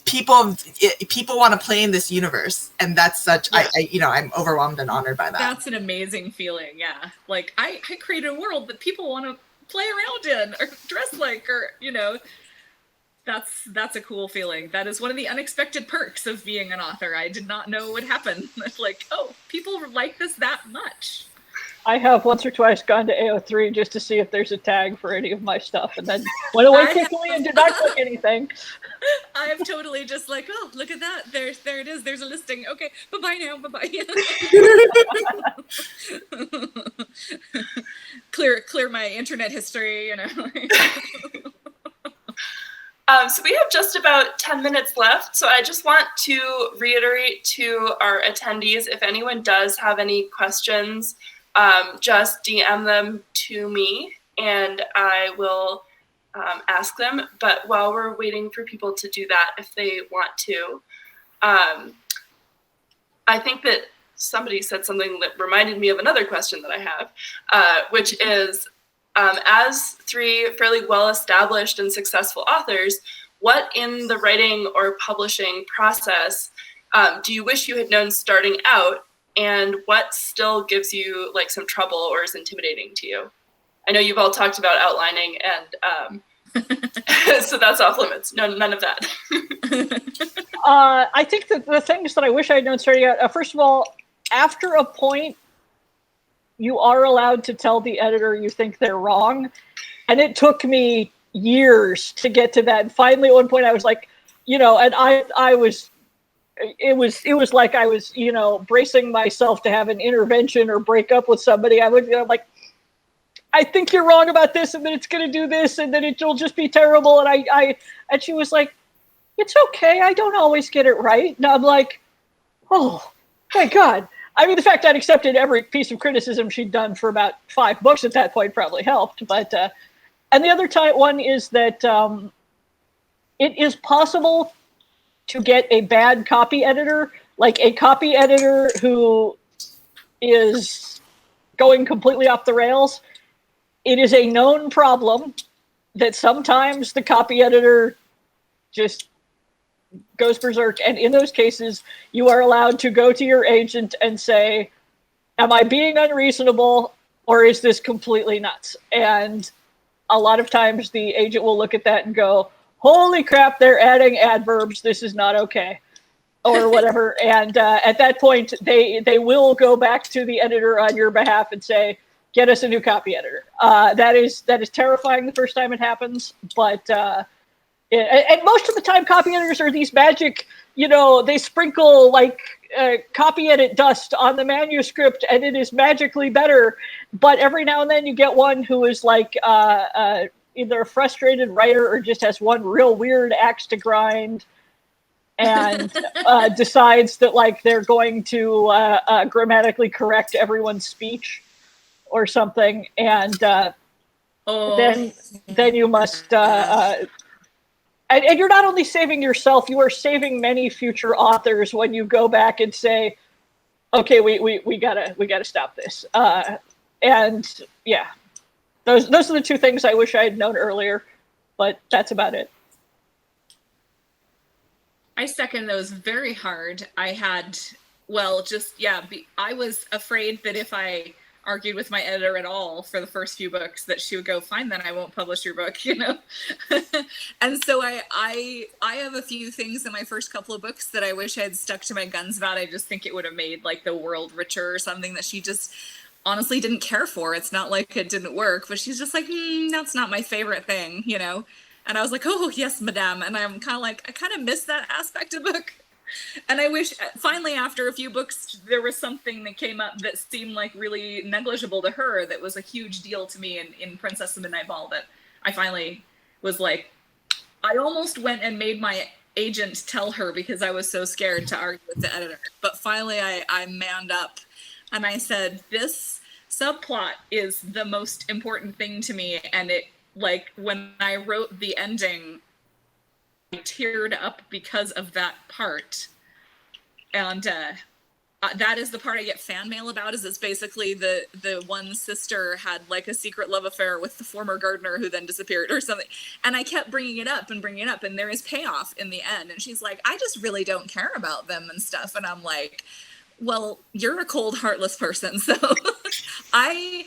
people want to play in this universe, and that's such. I'm overwhelmed and honored by that. That's an amazing feeling. Yeah, like I created a world that people want to play around in or dress like, or That's a cool feeling. That is one of the unexpected perks of being an author. I did not know would happen. It's like, oh, people like this that much. I have once or twice gone to AO3 just to see if there's a tag for any of my stuff, and then went away quickly and did not click anything. I'm totally just like, oh, look at that. There it is. There's a listing. Okay, bye-bye now. Bye-bye. Clear my internet history, So we have just about 10 minutes left. So I just want to reiterate to our attendees, if anyone does have any questions, just DM them to me and I will ask them. But while we're waiting for people to do that, if they want to, I think that somebody said something that reminded me of another question that I have, which is, as three fairly well-established and successful authors, what in the writing or publishing process do you wish you had known starting out, and what still gives you like some trouble or is intimidating to you? I know you've all talked about outlining, and so that's off limits. No, none of that. I think that the things that I wish I had known starting out, first of all, after a point, you are allowed to tell the editor you think they're wrong. And it took me years to get to that. And finally, at one point I was like, and it was like I was, bracing myself to have an intervention or break up with somebody. I would, like, I think you're wrong about this, and then it's going to do this, and then it'll just be terrible. And and she was like, it's okay. I don't always get it right. And I'm like, oh, thank God. I mean, the fact I'd accepted every piece of criticism she'd done for about 5 books at that point probably helped. But, and the other one is that it is possible to get a bad copy editor, like a copy editor who is going completely off the rails. It is a known problem that sometimes the copy editor just goes berserk, and in those cases you are allowed to go to your agent and say, am I being unreasonable, or is this completely nuts? And a lot of times the agent will look at that and go, holy crap, they're adding adverbs, this is not okay, or whatever. And at that point they will go back to the editor on your behalf and say, get us a new copy editor. That is terrifying the first time it happens, but and most of the time, copy editors are these magic, they sprinkle like copy edit dust on the manuscript and it is magically better. But every now and then you get one who is like either a frustrated writer or just has one real weird axe to grind and decides that like they're going to grammatically correct everyone's speech or something. And then you must... And you're not only saving yourself, you are saving many future authors when you go back and say, okay, we gotta stop this. And yeah, those are the two things I wish I had known earlier, but that's about it. I second those very hard. I was afraid that if I argued with my editor at all for the first few books that she would go, fine, then I won't publish your book, And so I have a few things in my first couple of books that I wish I had stuck to my guns about. I just think it would have made like the world richer or something that she just honestly didn't care for. It's not like it didn't work, but she's just like, that's not my favorite thing, And I was like, oh yes, madame. And I'm kind of like, I kind of miss that aspect of the book. And I wish, finally, after a few books, there was something that came up that seemed like really negligible to her that was a huge deal to me in Princess of Midnight Ball, that I finally was like, I almost went and made my agent tell her because I was so scared to argue with the editor. But finally I manned up and I said, this subplot is the most important thing to me. And it, like, when I wrote the ending, I teared up because of that part. And that is the part I get fan mail about, is it's basically the one sister had like a secret love affair with the former gardener who then disappeared or something. And I kept bringing it up, and there is payoff in the end. And she's like, I just really don't care about them and stuff. And I'm like, well, you're a cold, heartless person. So I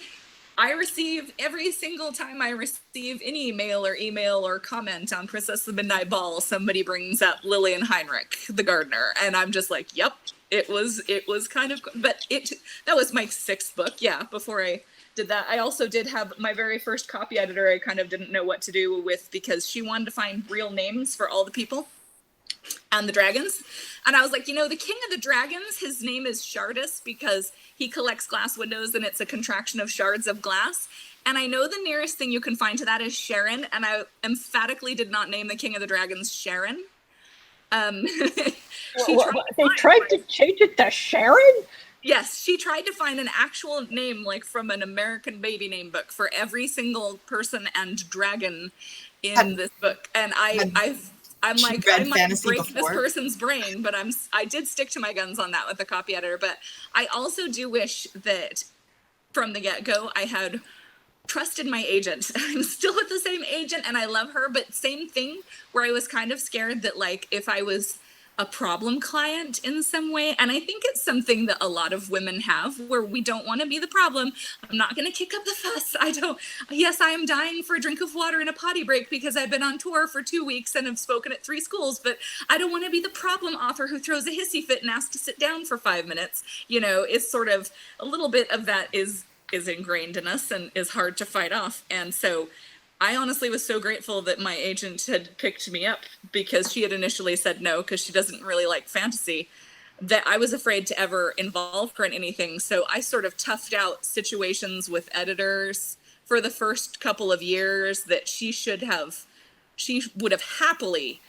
receive, every single time I receive any mail or email or comment on Princess of the Midnight Ball, somebody brings up Lillian Heinrich, the gardener. And I'm just like, yep. It was kind of, but that was my 6th book. Yeah. Before I did that, I also did have my very first copy editor. I kind of didn't know what to do with, because she wanted to find real names for all the people and the dragons. And I was like, you know, the king of the dragons, his name is Shardus because he collects glass windows and it's a contraction of shards of glass. And I know the nearest thing you can find to that is Sharon. And I emphatically did not name the king of the dragons Sharon. They tried to change it to Sharon? Yes, she tried to find an actual name, like from an American baby name book, for every single person and dragon in this book. And I'm like, I might break this person's brain, but I did stick to my guns on that with the copy editor. But I also do wish that from the get-go I had trusted my agent. I'm still with the same agent and I love her, but same thing where I was kind of scared that, like, if I was a problem client in some way, and I think it's something that a lot of women have, where we don't want to be the problem. I'm not going to kick up the fuss. Yes, I am dying for a drink of water and a potty break because I've been on tour for 2 weeks and have spoken at 3 schools, but I don't want to be the problem author who throws a hissy fit and asks to sit down for 5 minutes. You know, it's sort of a little bit of that is ingrained in us and is hard to fight off. And so I honestly was so grateful that my agent had picked me up, because she had initially said no, because she doesn't really like fantasy, that I was afraid to ever involve her in anything. So I sort of toughed out situations with editors for the first couple of years that she would have happily,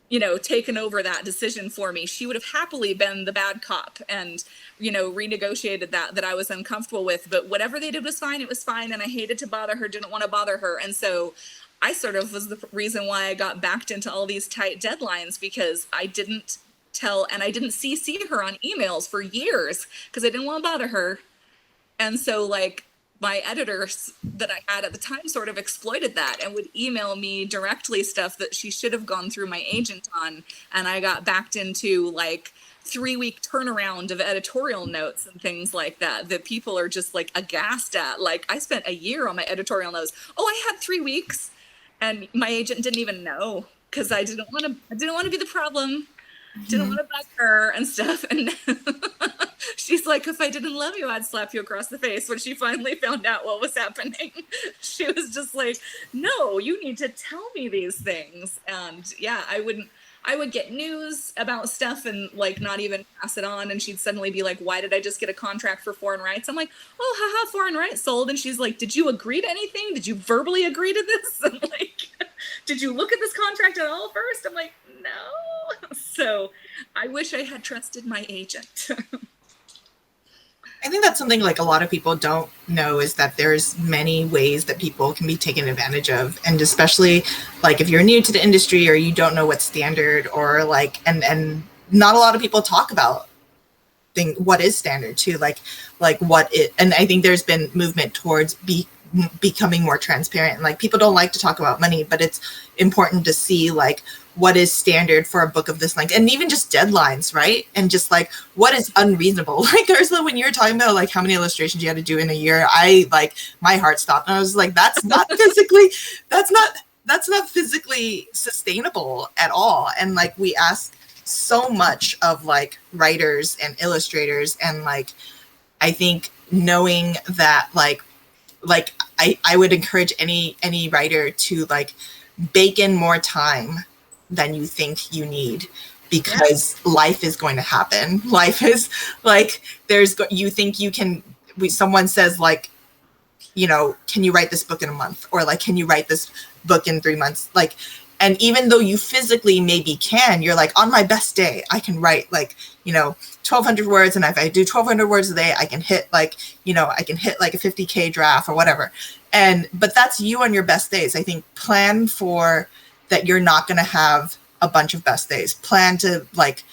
you know, taken over that decision for me. She would have happily been the bad cop and, you know, renegotiated that I was uncomfortable with. But whatever they did was fine. It was fine. And I hated to bother her, didn't want to bother her. And so I sort of was the reason why I got backed into all these tight deadlines, because I didn't tell, and I didn't CC her on emails for years because I didn't want to bother her. And so, like, my editors that I had at the time sort of exploited that and would email me directly stuff that she should have gone through my agent on. And I got backed into, like, 3-week turnaround of editorial notes and things like that people are just, like, aghast at. Like, I spent a year on my editorial notes. Oh, I had 3 weeks. And my agent didn't even know, because I didn't want to be the problem. Didn't want to bug her and stuff. And she's like, if I didn't love you, I'd slap you across the face. When she finally found out what was happening, she was just like, no, you need to tell me these things. And yeah, I would get news about stuff and, like, not even pass it on. And she'd suddenly be like, why did I just get a contract for foreign rights? I'm like, oh, haha, foreign rights sold. And she's like, did you agree to anything? Did you verbally agree to this? I'm like, did you look at this contract at all first? I'm like, no. So I wish I had trusted my agent. I think that's something, like, a lot of people don't know, is that there's many ways that people can be taken advantage of. And especially, like, if you're new to the industry or you don't know what's standard, or, like, and not a lot of people talk about what is standard too, like what it, and I think there's been movement towards becoming more transparent. And, like, people don't like to talk about money, but it's important to see, like, what is standard for a book of this length, and even just deadlines, right? And just, like, what is unreasonable. Like, Ursula, when you were talking about, like, how many illustrations you had to do in a year, my heart stopped, and I was like, that's not physically sustainable at all. And, like, we ask so much of, like, writers and illustrators, and, like, I think knowing that, like I would encourage any writer to, like, bake in more time than you think you need, because life is going to happen. Life is, like, you think you can, someone says, like, you know, can you write this book in a month? Or, like, can you write this book in 3 months? Like, And even though you physically maybe can, you're like, on my best day, I can write like, 1,200 words. And if I do 1,200 words a day, I can hit like, I can hit like a 50K draft or whatever. But that's you on your best days. I think plan for that. You're not going to have a bunch of best days. Plan to like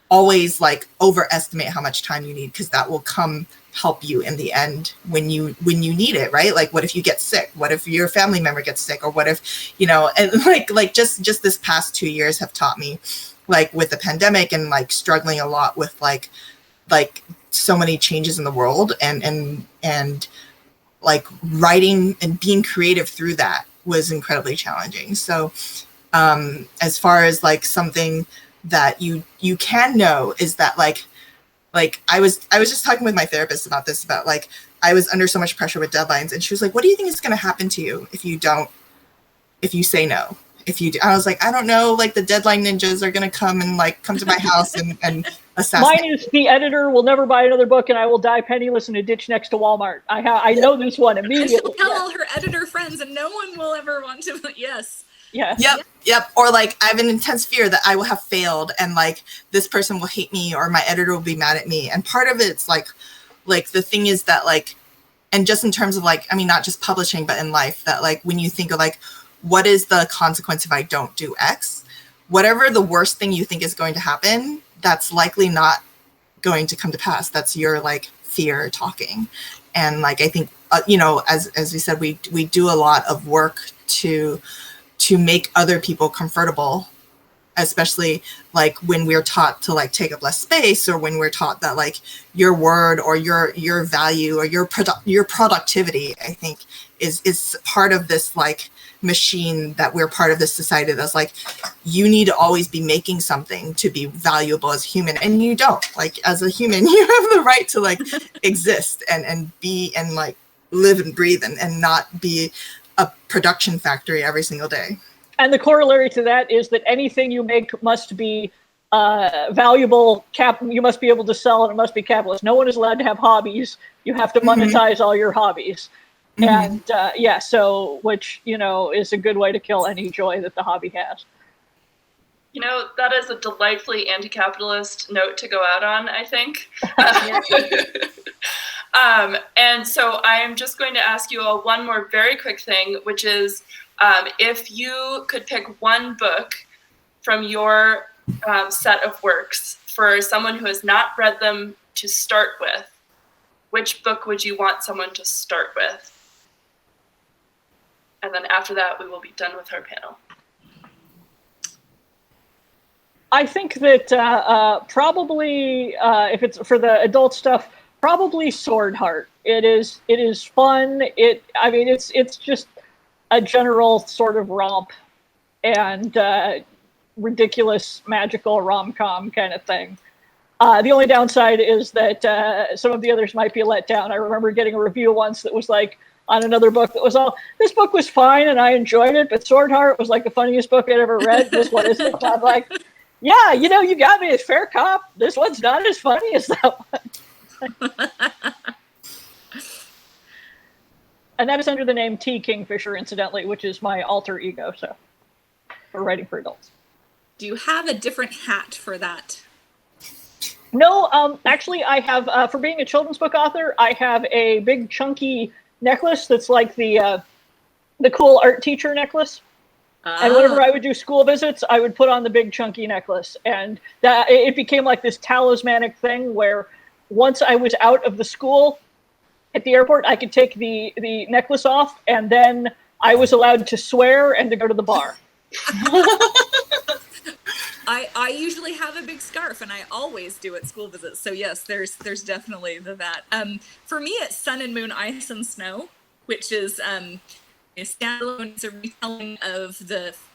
always like overestimate how much time you need, because that will come help you in the end when you need it, right? Like, what if you get sick? What if your family member gets sick? Or what if, and like just this past 2 years have taught me, like with the pandemic and like struggling a lot with like so many changes in the world, and like writing and being creative through that was incredibly challenging. So as far as like something that you can know is that like I was just talking with my therapist about this, about like I was under so much pressure with deadlines, and she was like, what do you think is going to happen to you if you say no? I was like, I don't know, like the deadline ninjas are going to come to my house and assassinate. Mine is the editor will never buy another book and I will die penniless in a ditch next to Walmart. I know this one immediately. And she'll tell all her editor friends and no one will ever want to. Yes. Yes. Yep. Or like I have an intense fear that I will have failed and like this person will hate me or my editor will be mad at me. And part of it's like the thing is that like, and just in terms of like, I mean, not just publishing, but in life, that like when you think of like, what is the consequence if I don't do X? Whatever the worst thing you think is going to happen, that's likely not going to come to pass. That's your like fear talking. And like, I think, as we said, we do a lot of work to make other people comfortable, especially like when we're taught to like take up less space, or when we're taught that like your word or your value or your productivity, I think is part of this like machine that we're part of, this society that's like, you need to always be making something to be valuable as a human. And you don't. Like as a human, you have the right to like exist and be and like live and breathe and not be a production factory every single day. And the corollary to that is that anything you make must be valuable. You must be able to sell, and it must be capitalist. No one is allowed to have hobbies. You have to monetize all your hobbies. And so which, is a good way to kill any joy that the hobby has. That is a delightfully anti-capitalist note to go out on, I think. And so I'm just going to ask you all one more very quick thing, which is if you could pick one book from your set of works for someone who has not read them to start with, which book would you want someone to start with? And then after that, we will be done with our panel. I think that probably, if it's for the adult stuff, probably Sword Heart. It is fun. It's just a general sort of romp and ridiculous magical rom-com kind of thing. The only downside is that some of the others might be a letdown. I remember getting a review once that was like on another book that was this book was fine and I enjoyed it, but Sword Heart was like the funniest book I'd ever read. This one isn't. I'm like, yeah, you got me as fair cop. This one's not as funny as that one. And that is under the name T. Kingfisher, incidentally, which is my alter ego, so for writing for adults. Do you have a different hat for that? No, actually, I have, for being a children's book author, I have a big chunky necklace that's like the cool art teacher necklace. And whenever I would do school visits, I would put on the big chunky necklace. And that it became like this talismanic thing where once I was out of the school at the airport, I could take the necklace off, and then I was allowed to swear and to go to the bar. I usually have a big scarf, and I always do at school visits. So yes, there's definitely that. For me, it's Sun and Moon, Ice and Snow, which is a standalone. It's a retelling of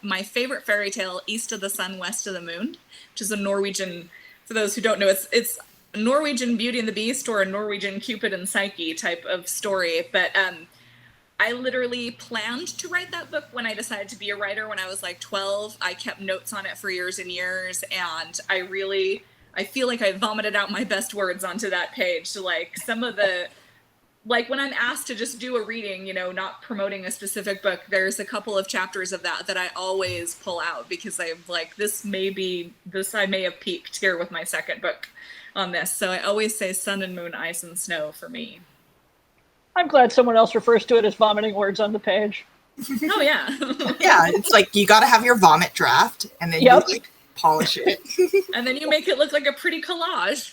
my favorite fairy tale, East of the Sun, West of the Moon, which is a Norwegian. For those who don't know, it's a Norwegian Beauty and the Beast or a Norwegian Cupid and Psyche type of story. But I literally planned to write that book when I decided to be a writer when I was like 12. I kept notes on it for years and years, and I feel like I vomited out my best words onto that page. So like some of the like when I'm asked to just do a reading, you know, not promoting a specific book, there's a couple of chapters of that I always pull out because I'm like, I may have peaked here with my second book on this. So I always say Sun and Moon, Ice and Snow for me. I'm glad someone else refers to it as vomiting words on the page. Oh yeah. Yeah, it's like you got to have your vomit draft, and then you like polish it, and then you make it look like a pretty collage.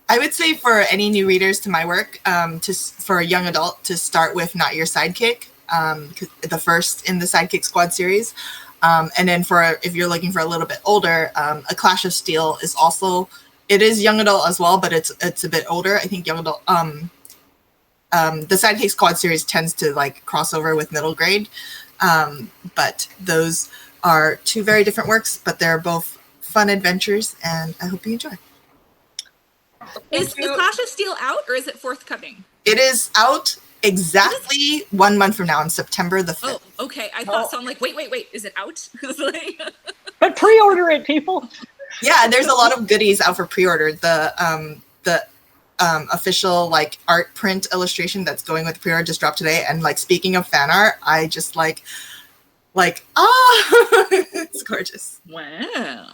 I would say for any new readers to my work, for a young adult to start with Not Your Sidekick, the first in the Sidekick Squad series. And then if you're looking for a little bit older, A Clash of Steel is also, it is young adult as well, but it's a bit older. I think young adult, the Sidekick Squad series tends to like cross over with middle grade. But those are two very different works, but they're both fun adventures, and I hope you enjoy. Is The Clash of Steel out, or is it forthcoming? It is out exactly 1 month from now on September the 5th. Oh, okay. I thought so. I'm like, wait, is it out? But pre-order it, people. Yeah, there's a lot of goodies out for pre-order. The official like art print illustration that's going with the pre-order just dropped today. And like speaking of fan art, I just like it's gorgeous. Wow.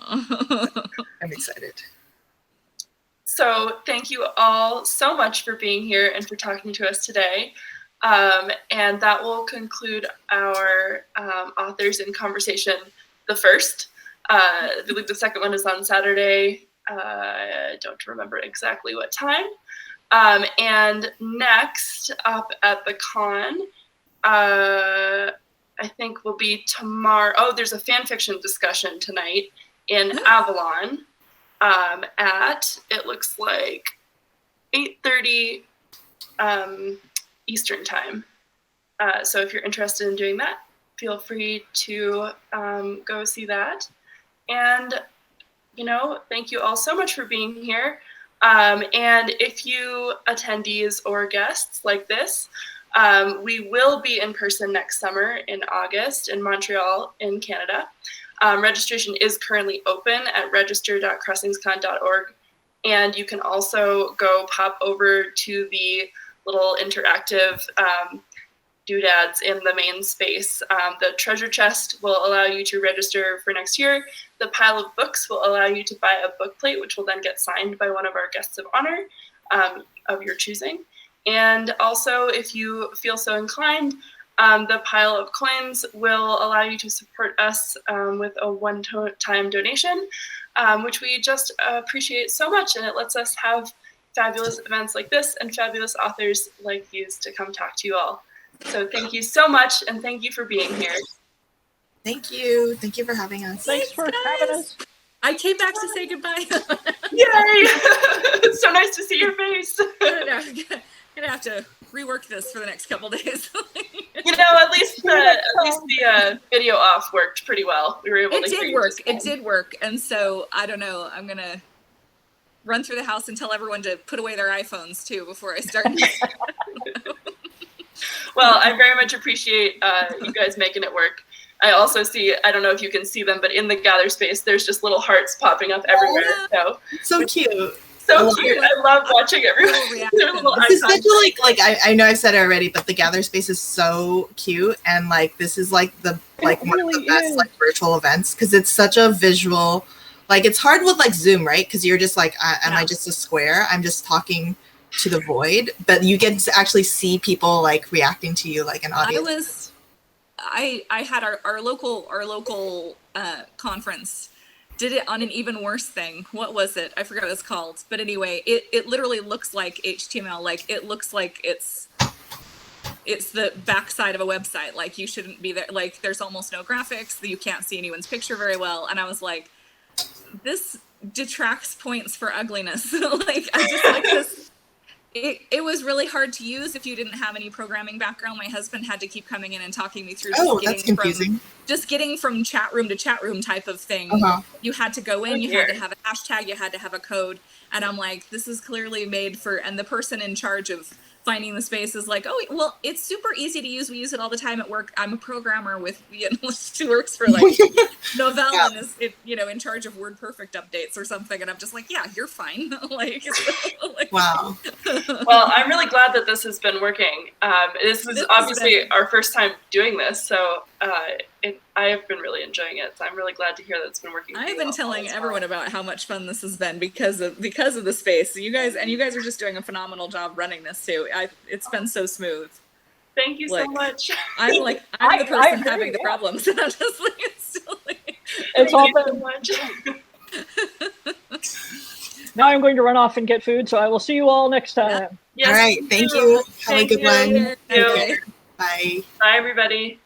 I'm excited. So thank you all so much for being here and for talking to us today. And that will conclude our Authors in Conversation, the first. I believe the second one is on Saturday. I don't remember exactly what time. And next up at the con, I think will be tomorrow. Oh, there's a fan fiction discussion tonight in Avalon. At, it looks like 8:30 Eastern time. So if you're interested in doing that, feel free to go see that. And, you know, thank you all so much for being here. And if you attendees or guests like this, we will be in person next summer in August in Montreal in Canada. Registration is currently open at register.crossingscon.org, and you can also go pop over to the little interactive doodads in the main space. The treasure chest will allow you to register for next year. The pile of books will allow you to buy a book plate, which will then get signed by one of our guests of honor of your choosing. And also, if you feel so inclined, the pile of coins will allow you to support us with a one-time donation, which we just appreciate so much, and it lets us have fabulous events like this and fabulous authors like these to come talk to you all. So thank you so much, and thank you for being here. Thank you. Thank you for having us. Thanks for having us. I came back to say goodbye. Yay! It's so nice to see your face. I'm gonna have to rework this for the next couple days. You know, at least the video off worked pretty well. We were able to hear you just fine. It did work. And so I don't know. I'm gonna run through the house and tell everyone to put away their iPhones too before I start. Well, I very much appreciate you guys making it work. I also see, I don't know if you can see them, but in the gather space, there's just little hearts popping up everywhere. Oh, so cute. So cute. I love watching everyone. This is such a like I know I've said it already, but the gather space is so cute, and like this is like one of the best like virtual events because it's such a visual. Like it's hard with like Zoom, right? Because you're just like, am I just a square? I'm just talking to the void, but you get to actually see people like reacting to you like an audience. I had our local conference did it on an even worse thing. What was it? I forgot what it's called. But anyway, it literally looks like HTML. Like it looks like it's the backside of a website. Like you shouldn't be there. Like there's almost no graphics. You can't see anyone's picture very well. And I was like, this detracts points for ugliness. Like I just like this. It was really hard to use if you didn't have any programming background. My husband had to keep coming in and talking me through that's confusing. Just getting from chat room to chat room type of thing. You had to go in, you had to have a hashtag, you had to have a code. And I'm like, this is clearly made for, and the person in charge of finding the space is like, oh, well, it's super easy to use. We use it all the time at work. I'm a programmer with, who works for like Novell and is, in charge of WordPerfect updates or something. And I'm just like, yeah, you're fine. Wow. Well, I'm really glad that this has been working. This is obviously our first time doing this, so I have been really enjoying it. So I'm really glad to hear that it's been working. I've been telling everyone about how much fun this has been because of the space. You guys are just doing a phenomenal job running this too. It's been so smooth. Thank you so much. I'm the person having the problems, and I'm just like, it's all been so much. Now I'm going to run off and get food, so I will see you all next time. Yes, all right, thank you. Have a good one. Thank you. Bye. Bye, everybody.